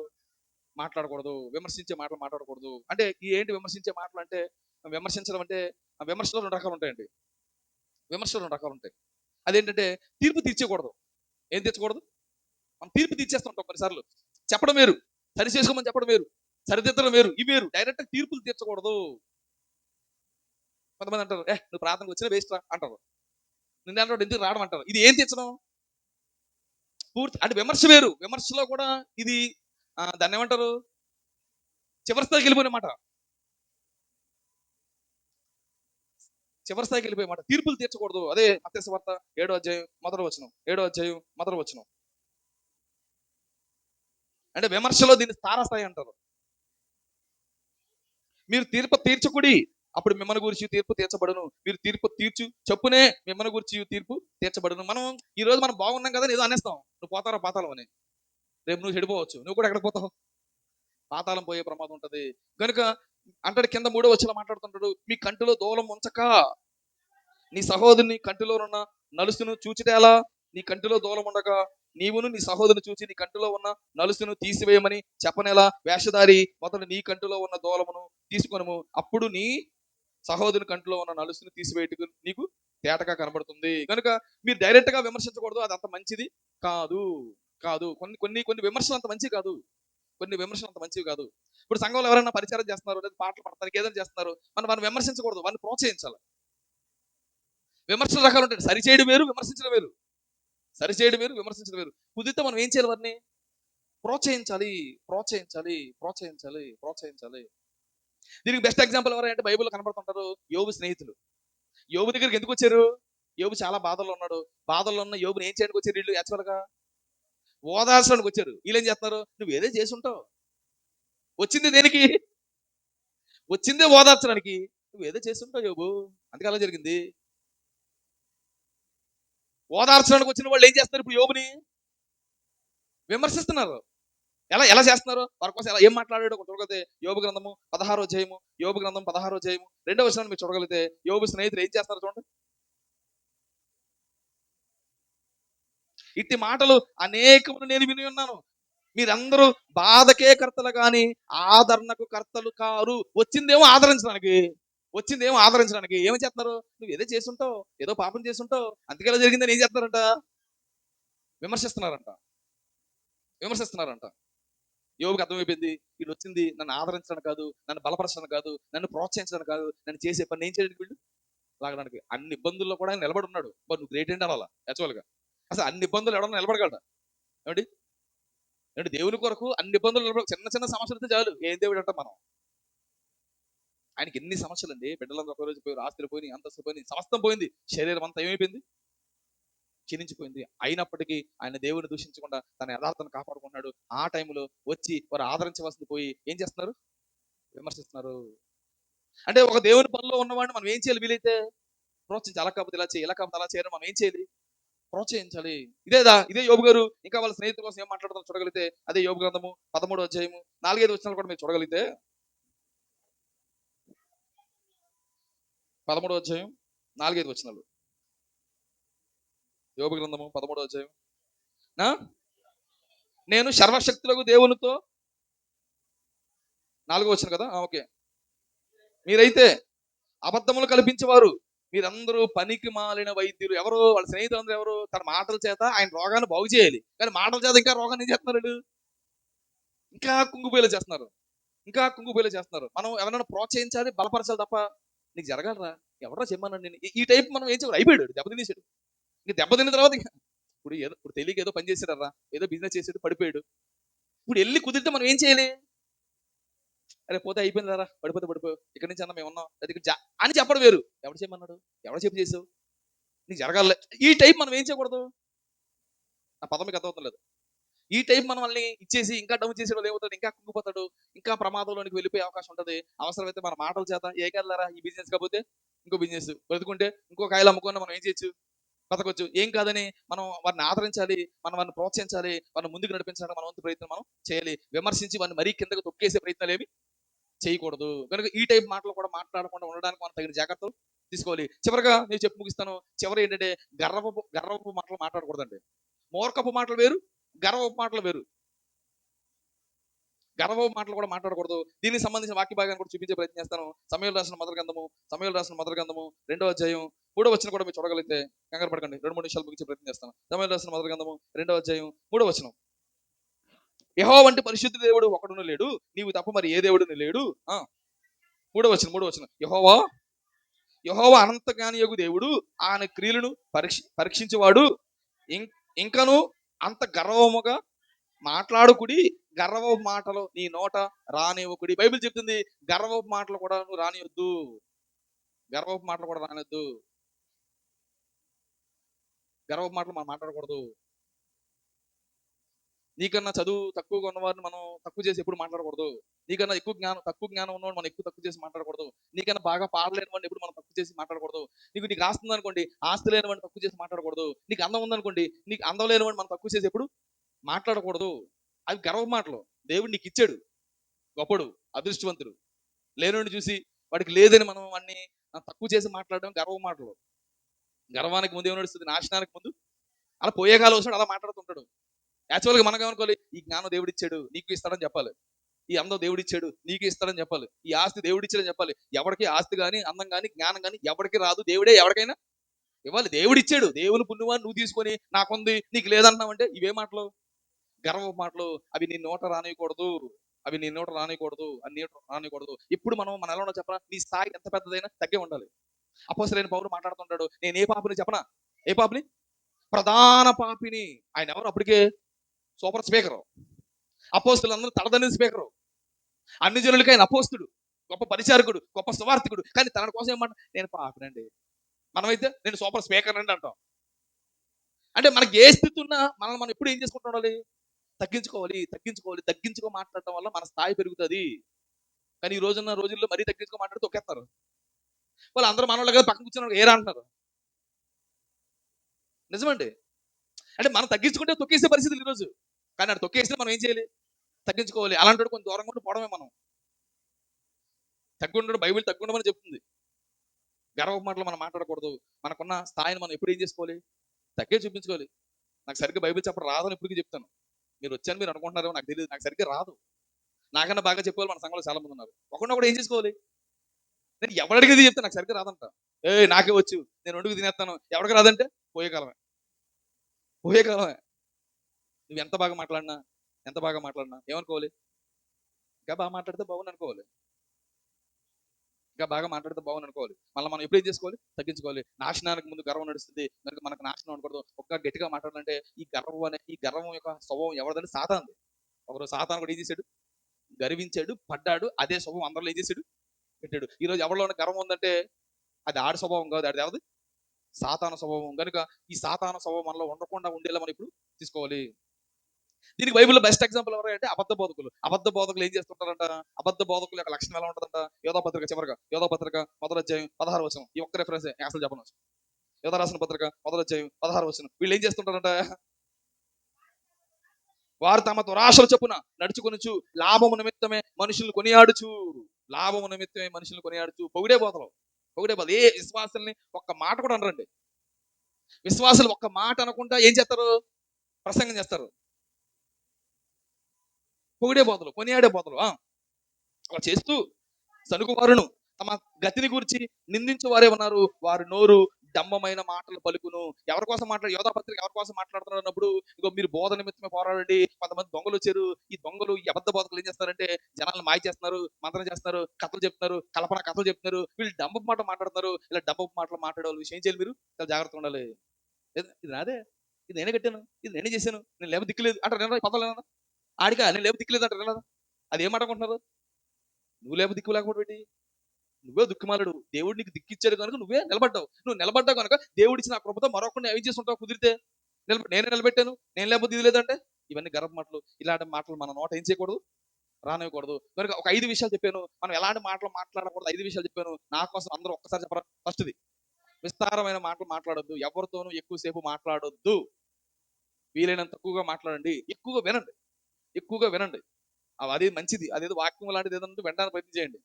మాట్లాడకూడదు. విమర్శించే మాటలు మాట్లాడకూడదు. అంటే ఈ ఏంటి విమర్శించే మాటలు అంటే, విమర్శించడం అంటే విమర్శలో 2 రకాలు ఉంటాయండి. విమర్శలు 2 రకాలు ఉంటాయి. అదేంటంటే తీర్పు తీర్చకూడదు. ఏం తీర్చకూడదు, మనం తీర్పు తీర్చేస్తుంటాం కొన్నిసార్లు. చెప్పడం వేరు, సరి చేసుకోమని చెప్పడం వేరు, సరిదిద్దడం వేరు, ఇవి వేరు. డైరెక్ట్ తీర్పులు తీర్చకూడదు. కొంతమంది అంటారు, నువ్వు ప్రార్థనకు వచ్చినా వేస్ట్ రా అంటారు. నిన్న అంటాడు ఎందుకు రావడం అంటారు. ఇది ఏం తీర్చడం, పూర్తి అంటే విమర్శ వేరు. విమర్శలో కూడా ఇది దాన్ని ఏమంటారు, చివరి స్థాయికి వెళ్ళిపోయిన మాట. చివరి స్థాయికి వెళ్ళిపోయే మాట. తీర్పులు తీర్చకూడదు. అదే మత్తయి సువార్త 7వ అధ్యాయం మొదటి వచనం. అంటే విమర్శలో దీన్ని తారాస్థాయి అంటారు. మీరు తీర్పు తీర్చకుడి, అప్పుడు మిమ్మల్ని గురించి తీర్పు తీర్చబడును. మీరు తీర్పు తీర్చు చొప్పునే మిమ్మల్ని గురించి తీర్పు తీర్చబడును. ఈ రోజు మనం బాగున్నాం కదా ఏదో అనేస్తాం, నువ్వు పోతారా పాతాళం అని. రేపు నువ్వు చెడిపోవచ్చు, నువ్వు కూడా ఎక్కడికి పోతావు, పాతాళం పోయే ప్రమాదం ఉంటది. కనుక అంటాడు కింద 3వ వచనంలో మాట్లాడుతుంటాడు, మీ కంటిలో దూలం ఉంచక నీ సహోదరుని కంటిలో ఉన్న నలుసును చూచిటేలా, నీ కంటిలో దూలం ఉండగా నీవును నీ సహోదరుని చూచి నీ కంటిలో ఉన్న నలుసును తీసివేయమని చెప్పనేలా, వేషధారి మొదలు నీ కంటిలో ఉన్న దూలమును తీసుకొనుము, అప్పుడు నీ సహోదరుని కంటిలో ఉన్న నలుసును తీసివేయటకు నీకు తేటగా కనబడుతుంది. కనుక మీరు డైరెక్ట్ గా విమర్శించకూడదు, అది అంత మంచిది కాదు. కొన్ని విమర్శలు అంత మంచివి కాదు. ఇప్పుడు సంఘంలో ఎవరైనా పరిచయం చేస్తున్నారు, లేదా పాటలు పడతానికి ఏదైనా చేస్తున్నారు, మనం విమర్శించకూడదు, వాళ్ళని ప్రోత్సహించాలి. విమర్శల రకాలు ఉంటాయి. సరిచేయడం వేరు, విమర్శించడం వేరు. కుదిరితే మనం ఏం చేయాలి, వారిని ప్రోత్సహించాలి. దీనికి బెస్ట్ ఎగ్జాంపుల్ ఎవరంటే బైబిల్లో కనబడుతుంటారు, యోబు స్నేహితులు. యోబు దగ్గరికి ఎందుకు వచ్చారు, యోబు చాలా బాధల్లో ఉన్నాడు. బాధల్లో ఉన్న యోబుని ఏం చేయడానికి వచ్చారు వీళ్ళు, యాక్చువల్గా ఓదార్చడానికి వచ్చారు. వీళ్ళు ఏం చేస్తున్నారు, నువ్వు ఏదో చేసి ఉంటావు, వచ్చింది దేనికి, వచ్చిందే ఓదార్చడానికి, నువ్వు ఏదో చేసి ఉంటావు యోబు, అందుకే అలా జరిగింది. ఓదార్చడానికి వచ్చిన వాళ్ళు ఏం చేస్తారు, ఇప్పుడు యోబుని విమర్శిస్తున్నారు. ఎలా చేస్తున్నారు, వారి కోసం ఏం మాట్లాడాడో చూడగలిగితే యోబు గ్రంథము 16వ అధ్యాయము 2వ వచనాన్ని మీరు చూడగలిగితే, యోబు స్నేహితులు ఏం చేస్తారు చూడండి. ఇట్టి మాటలు అనేకములు నేను విని ఉన్నాను, మీరందరూ బాధకే కర్తలు గాని ఆదరణకు కర్తలు కారు. వచ్చిందేమో ఆదరించడానికి ఏమి చేస్తున్నారు, నువ్వు ఏదో చేసుంటావు, ఏదో పాపం చేసుంటావు, అందుకే ఎలా జరిగిందని ఏం చేస్తున్నారంట, విమర్శిస్తున్నారంట. యోబుకి అర్థమైపోయింది, వీళ్ళు వచ్చింది నన్ను ఆదరించడం కాదు, నన్ను బలపరచడం కాదు, నన్ను ప్రోత్సహించడం కాదు, నన్ను చేసే పని ఏం చేయడానికి వీళ్ళు లాగడానికి. అన్ని ఇబ్బందుల్లో కూడా ఆయన నిలబడి ఉన్నాడు. మరి నువ్వు గ్రేట్ ఏంటి అలా యాక్చువల్ గా. అసలు అన్ని ఇబ్బందులు ఎవడన్నా నిలబడగలడా? ఏమండి? అంటే దేవుని కొరకు అన్ని ఇబ్బందులు నిలబడ, చిన్న చిన్న సమస్యలు అయితే చాలు ఏం దేవుడు అంటాం మనం. ఆయనకి ఎన్ని సమస్యలు అండి, బిడ్డలందరూ ఒక రోజు పోయి, ఆస్తులు పోయినాయి, అంతస్తులు పోయినాయి, సమస్తం పోయింది, శరీరం అంతా ఏమైపోయింది, క్షీణించిపోయింది. అయినప్పటికీ ఆయన దేవుని దూషించకుండా తన యథార్థను కాపాడుకున్నాడు. ఆ టైంలో వచ్చి వారు ఆదరించవలసింది పోయి ఏం చేస్తున్నారు, విమర్శిస్తున్నారు. అంటే ఒక దేవుని పనిలో ఉన్నవాడిని మనం ఏం చేయాలి, వీలైతే ప్రోత్సహించాలి. అలా కాకపోతే ఇలా చేయాలి, ఇలా కాకపోతే అలా చేయడం, మనం ఏం చేయాలి, ప్రోత్సహించాలి. ఇదే యోబు గారు ఇంకా వాళ్ళ స్నేహితుల కోసం ఏం మాట్లాడుతారో చూడగలిగితే, అదే యోబు గ్రంథము 13వ అధ్యాయము 4-5 వచనాలు కూడా మీరు చూడగలిగితే, 13వ అధ్యాయం 4-5 వచనాలు. యోబు గ్రంథము 13వ అధ్యాయం. ఆ? నేను సర్వశక్తులకు దేవునితో, 4వ వచనం కదా, ఓకే. మీరైతే అబద్ధములు కల్పించేవారు, మీరందరూ పనికి మాలిన వైద్యులు. ఎవరు వాళ్ళ స్నేహితులందరూ ఎవరు, తన మాటల చేత ఆయన రోగాన్ని బాగు చేయాలి, కానీ మాటల చేత ఇంకా రోగాన్ని ఏం చేస్తున్నారు, ఇంకా కుంగిపోయేలా చేస్తున్నారు, ఇంకా కుంగిపోయేలా చేస్తున్నారు. మనం ఎవరైనా ప్రోత్సహించాలి, బలపరచాలి తప్ప నీకు జరగలరా, ఎవరో చెప్పమన్నాడు నేను, ఈ టైప్ మనం ఏం చేయరు, అయిపోయాడు, దెబ్బతినేసాడు. ఇంక దెబ్బతిన్న తర్వాత ఇప్పుడు తెలియక ఏదో పని చేశాడరా, ఏదో బిజినెస్ చేసాడు, పడిపోయాడు. ఇప్పుడు వెళ్ళి కుదిరితే మనం ఏం చేయాలి, అరే పోతే అయిపోయింది, పడిపోతే ఇక్కడి నుంచి అన్న మేము ఉన్నాం అని చెప్పడం వేరు. ఎవరు చేయమన్నాడు, ఎవరు చెప్పి చేసావు, నీకు జరగాలి. ఈ టైప్ మనం ఏం చేయకూడదు. నా పదం మీకు అర్థమవుతుంది లేదు. ఈ టైప్ మనం వాళ్ళని ఇచ్చేసి ఇంకా డౌన్ చేసేవాళ్ళు ఏమవుతాడు, ఇంకా కుంగిపోతాడు, ఇంకా ప్రమాదంలోనికి వెళ్ళిపోయే అవకాశం ఉంటుంది. అవసరమైతే మన మాటల చేత ఏకెళ్ళారా, ఈ బిజినెస్ కాకపోతే ఇంకో బిజినెస్, బ్రతుకుంటే ఇంకో కాయలు అమ్ముకున్న మనం ఏం చేయొచ్చు, బతకొచ్చు. ఏం కాదని మనం వారిని ఆదరించాలి, మనం వారిని ప్రోత్సహించాలి, వారిని ముందుకు నడిపించాలి, మన వంతు ప్రయత్నం మనం చేయాలి. విమర్శించి వారిని మరీ కిందకు తొక్కేసే ప్రయత్నాలు ఏమి చేయకూడదు. కనుక ఈ టైప్ మాటలు కూడా మాట్లాడకుండా ఉండడానికి మనం తగిన జాగ్రత్తలు తీసుకోవాలి. చివరిగా నేను చెప్పి ముగిస్తాను. చివరి ఏంటంటే, గర్వపు మాటలు మాట్లాడకూడదండి. మూర్ఖపు మాటలు వేరు, గర్వపు మాటలు వేరు. గర్వపు మాటలు కూడా మాట్లాడకూడదు. దీనికి సంబంధించిన వాక్య భాగాన్ని కూడా చూపించే ప్రయత్నం చేస్తాను. సమూయేలు రాసిన మొదటి గ్రంథము 2వ అధ్యాయం 3వ వచనం కూడా మీరు చూడగలిగితే, కంగారు పడకండి, 2-3 నిమిషాలు ముగించే ప్రయత్నం చేస్తాను. సమూయేలు రాసిన మొదటి గ్రంథము 2వ అధ్యాయం 3వ వచనం. యెహోవా వంటి పరిశుద్ధ దేవుడు ఒకడును లేడు, నీవు తప్ప మరి ఏ దేవుడును లేడు. 3వ వచనం. యెహోవా అనంత జ్ఞానియగు దేవుడు, ఆయన క్రియలను పరీక్షించేవాడు. ఇంకను అంత గర్వముగా మాట్లాడుకుడి, గర్వపు మాటలు నీ నోట రానివ్వకుడి. బైబిల్ చెప్తుంది, గర్వపు మాటలు కూడా నువ్వు రానియొద్దు, గర్వపు మాటలు కూడా రానియొద్దు, గర్వపు మాటలు మనం మాట్లాడకూడదు. నీకన్నా చదువు తక్కువగా ఉన్నవారిని మనం తక్కువ చేసి ఎప్పుడు మాట్లాడకూడదు. నీకన్నా తక్కువ జ్ఞానం ఉన్నవాడు మనం ఎక్కువ తక్కువ చేసి మాట్లాడకూడదు. నీకన్నా బాగా పాడలేని వాడిని ఎప్పుడు మనం తక్కువ చేసి మాట్లాడకూడదు. నీకు ఆస్తి ఉందనుకోండి, ఆస్తి లేని వాడిని తక్కువ చేసి మాట్లాడకూడదు. నీకు అందం ఉందనుకోండి, నీకు అందం లేని వాడిని మనం తక్కువ చేసి ఎప్పుడు మాట్లాడకూడదు. అవి గర్వ మాటలు. దేవుడు నీకు ఇచ్చాడు, గొప్పడు, అదృష్టవంతుడు. లేనివాడిని చూసి వాడికి లేదని మనం వాడిని తక్కువ చేసి మాట్లాడడం గర్వ మాటలు. గర్వానికి ముందు ఏమి నడుస్తుంది, నాశనానికి ముందు అలా పోయే కాలం వస్తాడు, అలా మాట్లాడుతుంటాడు. యాక్చువల్గా మనకు ఏమనుకోవాలి, ఈ జ్ఞానం దేవుడిచ్చాడు నీకు ఇస్తాడని చెప్పాలి, ఈ అందం దేవుడిచ్చాడు నీకు ఇస్తాడని చెప్పాలి, ఈ ఆస్తి దేవుడిచ్చాడని చెప్పాలి. ఎవరికి ఆస్తి కానీ, అందం కానీ, జ్ఞానం కానీ ఎవరికి రాదు, దేవుడే ఎవరికైనా ఇవ్వాలి. దేవుడిచ్చాడు, దేవుని పుణ్యమాన్ని నువ్వు తీసుకొని నాకుంది నీకు లేదన్నావంటే ఇవే మాటలు, గర్వ మాటలు. అవి నీ నోట రానియకూడదు, ఇప్పుడు మనం ఎలా ఉండో చెప్పరా, నీ స్థాయి ఎంత పెద్దదైనా తగ్గే ఉండాలి. అపోస్తలుడైన పౌలు మాట్లాడుతుంటాడు, నేను ఏ పాపిని చెప్పనా, ఏ పాపిని, ప్రధాన పాపిని. ఆయన ఎవరు, అప్పటికే సూపర్ స్పీకరు, అపోస్తలులందరూ తలదన్ని స్పీకరు, అన్ని జనులకి ఆయన అపోస్తుడు, గొప్ప పరిచారకుడు, గొప్ప సువార్థికుడు. కానీ తన కోసం ఏమంట, నేను పాపినండి. మనమైతే నేను సూపర్ స్పీకర్ అండి అంటాం. అంటే మనకి ఏ స్థితి ఉన్నా మనం ఎప్పుడు ఏం చేసుకుంటూ ఉండాలి, తగ్గించుకో మాట్లాడటం వల్ల మన స్థాయి పెరుగుతుంది. కానీ ఈ రోజుల్లో మరీ తగ్గించుకో మాట్లాడి తొక్కేస్తారు. వాళ్ళు అందరూ మనోళ్ళు కదా, పక్కన కూర్చున్న ఏరా అంటారు. నిజమండి. అంటే మనం తగ్గించుకుంటే తొక్కేసే పరిస్థితులు ఈరోజు. కానీ అది తొక్కేస్తే మనం ఏం చేయాలి, తగ్గించుకోవాలి. అలాంటి కొంచెం దూరంగా ఉండి పోవడమే మనం. బైబిల్ తగ్గుండమని చెప్తుంది. గర్వ మాటలు మనం మాట్లాడకూడదు. మనకున్న స్థాయిని మనం ఎప్పుడు ఏం చేసుకోవాలి, తగ్గే చూపించుకోవాలి. నాకు సరిగ్గా బైబిల్ చెప్పడం రాదని ఇప్పటికీ చెప్తాను. మీరు వచ్చాను మీరు అనుకుంటున్నారో నాకు తెలియదు, నాకు సరిగ్గా రాదు. నాకన్నా బాగా చెప్పేవాళ్ళు మన సంఘంలో చాలా మంది ఉన్నారు. ఒకరినొకడు ఏం చేసుకోవాలి, నేను ఎవరికి చెప్తే నాకు సరిగ్గా రాదంట, నాకే వచ్చు, నేను వండుకు తినేస్తాను, ఎవరికి రాదంటే పోయే కాలమే. నువ్వు ఎంత బాగా మాట్లాడినా ఏమనుకోవాలి, ఇంకా బాగా మాట్లాడితే బాగుంది అనుకోవాలి, ఇంకా బాగా మాట్లాడితే బాగుంది అనుకోవాలి. మళ్ళీ మనం ఎప్పుడేం చేసుకోవాలి, తగ్గించుకోవాలి. నాశనానికి ముందు గర్వం నడుస్తుంది కనుక మనకు నాశనం అనకూడదు. ఒక్క గట్టిగా మాట్లాడాలంటే ఈ గర్వం యొక్క స్వభావం ఎవరిదంటే సాతానుది. ఒకరోజు సాతాను కూడా ఏం చేశాడు, గర్వించాడు, పడ్డాడు. అదే స్వభావం అందరిలో ఏం చేశాడు, పెట్టాడు. ఈ రోజు ఎవరిలో ఉన్న గర్వం ఉందంటే అది ఆడి స్వభావం కాదు, అది ఎవరిది, సాతాను స్వభావం. కనుక ఈ సాతాను స్వభావం మనలో ఉండకుండా ఉండేలా మనం ఇప్పుడు తీసుకోవాలి. దీనికి బైబిల్లో బెస్ట్ ఎగ్జాంపుల్ ఎవరు అంటే అబద్ధ బోధకులు. అబద్ధ బోధకులు ఏం చేస్తుంటారంట, అబద్ధ బోధకుల యొక్క లక్షణం ఎలా ఉంటుందంట, యోధా పత్రిక చివరిగా, యోధా పత్రిక మొదటి అధ్యాయం 16 వచనం. ఈ ఒక్క రెఫరెన్స్ అసలు చెప్పను. యోధా రాసిన పత్రిక మొదటి అధ్యాయం 16 వచనం. వీళ్ళు ఏం చేస్తుంటారంట, వారు తమ దురాశల చొప్పున నడుచుకొనుచు లాభము నిమిత్తమే మనుషులను కొనియాడుచు, లాభము నిమిత్తమే మనుషులను కొనియాడుచు. పొగిడే బోధలు, పొగిడే బోధలు. ఏ విశ్వాసాలని ఒక్క మాట కూడా అనరండి. విశ్వాసులు ఒక్క మాట అనకుండా ఏం చేస్తారు, ప్రసంగం చేస్తారు. పొగిడే బోధలు, కొనియాడే బోధలు అలా చేస్తూ సనుగువారును తమ గతిని గురించి నిందించే వారే ఉన్నారు. వారి నోరు డంబమైన మాటలు పలుకును. ఎవరి కోసం మాట్లాడు, యోధా పత్రిక ఎవరి కోసం మాట్లాడుతున్నారు అన్నప్పుడు, ఇగో మీరు బోధ నిమిత్తమే పోరాడండి. కొంతమంది దొంగలు వచ్చారు. ఈ దొంగలు, ఈ అబద్ధ బోధకులు ఏం చేస్తారంటే జనాలను మాయ చేస్తున్నారు, మంత్రం చేస్తున్నారు, కథలు చెప్తున్నారు, కల్పన కథలు చెప్తున్నారు. వీళ్ళు డంబపు మాట మాట్లాడుతున్నారు. ఇలా డంబపు మాటలు మాట్లాడే వాళ్ళు విషయం చేయాలి, మీరు చాలా జాగ్రత్తగా ఉండాలి. ఇది నాదే, ఇది నేనే కట్టాను, ఇది నేనే చేశాను, నేను లేకపోతే దిక్కులేదు అంటారు. పదలేనా ఆడికా, నేను లేకపోతే దిక్కులేదు అంటారు. అది ఏం మాట్లాడుకుంటున్నారు, నువ్వు లేకపోతే దిక్కు లేకపోతే ఏంటి, నువ్వే దిక్కుమాలడు. దేవుడు నీకు దిక్కిచ్చాడు కనుక నువ్వే నిలబడ్డావు. నువ్వు నిలబడ్డావు కనుక దేవుడు ఇచ్చిన కృపతో మరొకరిని ఏం చేసి ఉంటావు, కుదిరితే నేనే నిలబెట్టాను, నేను లేకపోతే ఇది లేదంటే, ఇవన్నీ గర్భ మాటలు. ఇలాంటి మాటలు మన నోట ఏం చేయకూడదు, రానివ్వకూడదు. కనుక ఒక 5 విషయాలు చెప్పాను. మనం ఎలాంటి మాటలు మాట్లాడకూడదు, 5 విషయాలు చెప్పాను. నా కోసం అందరూ ఒక్కసారి చెప్పరా. ఫస్ట్ది, విస్తారమైన మాటలు మాట్లాడొద్దు. ఎవరితోనూ ఎక్కువసేపు మాట్లాడొద్దు. వీలైనంత తక్కువగా మాట్లాడండి. ఎక్కువగా వినండి, ఎక్కువగా వినండి. అది మంచిది. అదేదో వాక్యం లాంటిది ఏదంటే వినడానికి ప్రయత్నం చేయండి.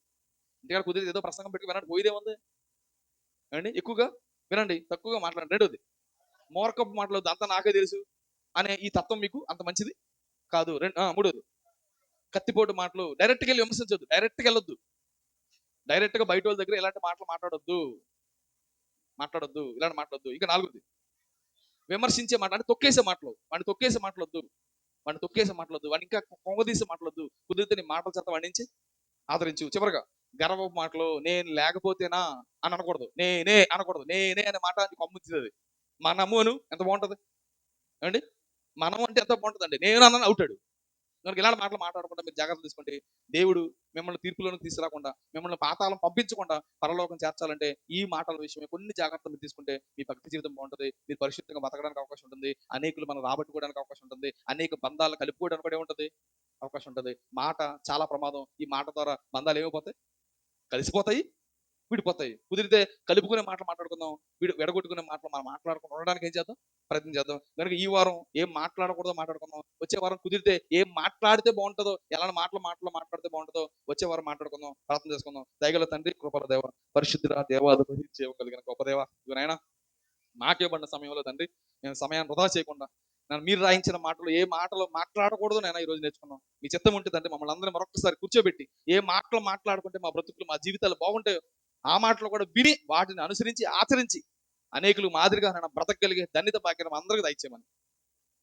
ఇంటికాడ కుదిరితే ఏదో ప్రసంగం పెట్టి వినండి, పోయేదేముంది అండి. ఎక్కువగా వినండి, తక్కువగా మాట్లాడండి. రెండోది, మూర్ఖపు మాటలు అంతా నాకే తెలుసు అనే ఈ తత్వం మీకు అంత మంచిది కాదు. మూడోది, కత్తిపోటు మాటలు. డైరెక్ట్గా వెళ్ళి విమర్శించొద్దు, డైరెక్ట్గా వెళ్ళొద్దు. డైరెక్ట్గా బయట వాళ్ళ దగ్గర ఇలాంటి మాటలు మాట్లాడొద్దు, మాట్లాడొద్దు, ఇలాంటి మాట్లాడొద్దు. ఇక నాలుగోది, విమర్శించే మాట అంటే తొక్కేసే మాటలు. వాడిని తొక్కేసే మాట్లాడొద్దు, వాడిని తొక్కేసే మాట్లాడొద్దు, వాడిని ఇంకా కొంగదీసే మాట్లాడొద్దు. కుదిరితే నీ మాటల చేత వాడించి ఆదరించు. చివరిగా, గర్వపు మాటలు. నేను లేకపోతేనా అని అనకూడదు, నేనే అనకూడదు. నేనే అనే మాట కొమ్ముచ్చుతుంది. మనము అను ఎంత బాగుంటది అండి, మనం అంటే ఎంత బాగుంటుందండి. నేను అన్న అవుతాడు. కనుక ఇలాంటి మాటలు మాట్లాడకుండా మీరు జాగ్రత్త తీసుకోండి. దేవుడు మిమ్మల్ని తీర్పులోకి తీసుకురాకుండా, మిమ్మల్ని పాతాళం పంపించకుండా పరలోకం చేర్చాలంటే ఈ మాటల విషయమే కొన్ని జాగ్రత్తలు తీసుకుంటే మీ భక్తి జీవితం బాగుంటుంది. మీరు పరిశుద్ధంగా బతకడానికి అవకాశం ఉంటుంది. అనేకులు మనం రాబట్టుకోవడానికి అవకాశం ఉంటుంది. అనేక బంధాలు కలుపుకోవడానికి కూడా ఉంటుంది, అవకాశం ఉంటుంది. మాట చాలా ప్రమాదం. ఈ మాట ద్వారా బంధాలు ఏమైపోతాయి, కలిసిపోతాయి, విడిపోతాయి. కుదిరితే కలుపుకునే మాటలు మాట్లాడుకుందాం, విడగొట్టుకునే మాటలు మనం మాట్లాడుకుని ఉండడానికి ఏం చేద్దాం, ప్రయత్నం చేద్దాం. కనుక ఈ వారం ఏం మాట్లాడకూడదో మాట్లాడుకుందాం. వచ్చే వారం కుదిరితే ఏం మాట్లాడితే బాగుంటుందో, ఎలాంటి మాటలు మాట్లాడితే బాగుంటుందో వచ్చే వారం మాట్లాడుకుందాం, ప్రార్థన చేసుకుందాం. దయగల తండ్రి, కృపల దేవ, పరిశుద్ధుడ, దేవాధిపతి, చేయగలిగిన గొప్ప దేవ, ఇవనైనా నాకే పడిన సమయంలో తండ్రి, నేను సమయాన్ని వృధా చేయకుండా నన్ను మీరు రాయించిన మాటలు, ఏ మాటలు మాట్లాడకూడదు నేను ఈరోజు నేర్చుకున్నాం. మీ చిత్తం ఉంటుందంటే మమ్మల్ని అందరినీ మరొకసారి కూర్చోబెట్టి ఏ మాటలు మాట్లాడుకుంటే మా బ్రతుకులు, మా జీవితాలు బాగుంటాయో ఆ మాటలు కూడా విని వాటిని అనుసరించి ఆచరించి అనేకులు మాదిరిగా నన్ను బ్రతకగలిగే ధన్యత భాగ్యం అందరికీ దయచేయమని.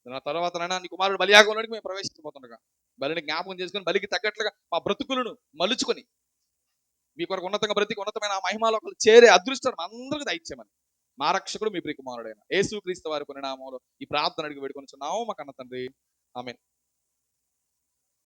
నా తర్వాత నైనా నీ కుమారుడు బలియాగంలోనికి మేము ప్రవేశించబోతుండగా బలిని జ్ఞాపకం చేసుకుని బలికి తగ్గట్లుగా మా బ్రతుకులను మలుచుకొని మీ కొరకు ఉన్నతంగా బ్రతికి ఉన్నతమైన ఆ మహిమాలోకలు చేరే అదృష్టం అందరికీ దయచేయమని మా రక్షకుడు మీ ప్రియ కుమారుడైన యేసు క్రీస్తు వారి పరిణామంలో ఈ ప్రార్థన అడిగి వేడుకొనిచున్నాము మా కన్న తండ్రి. ఆమేన్.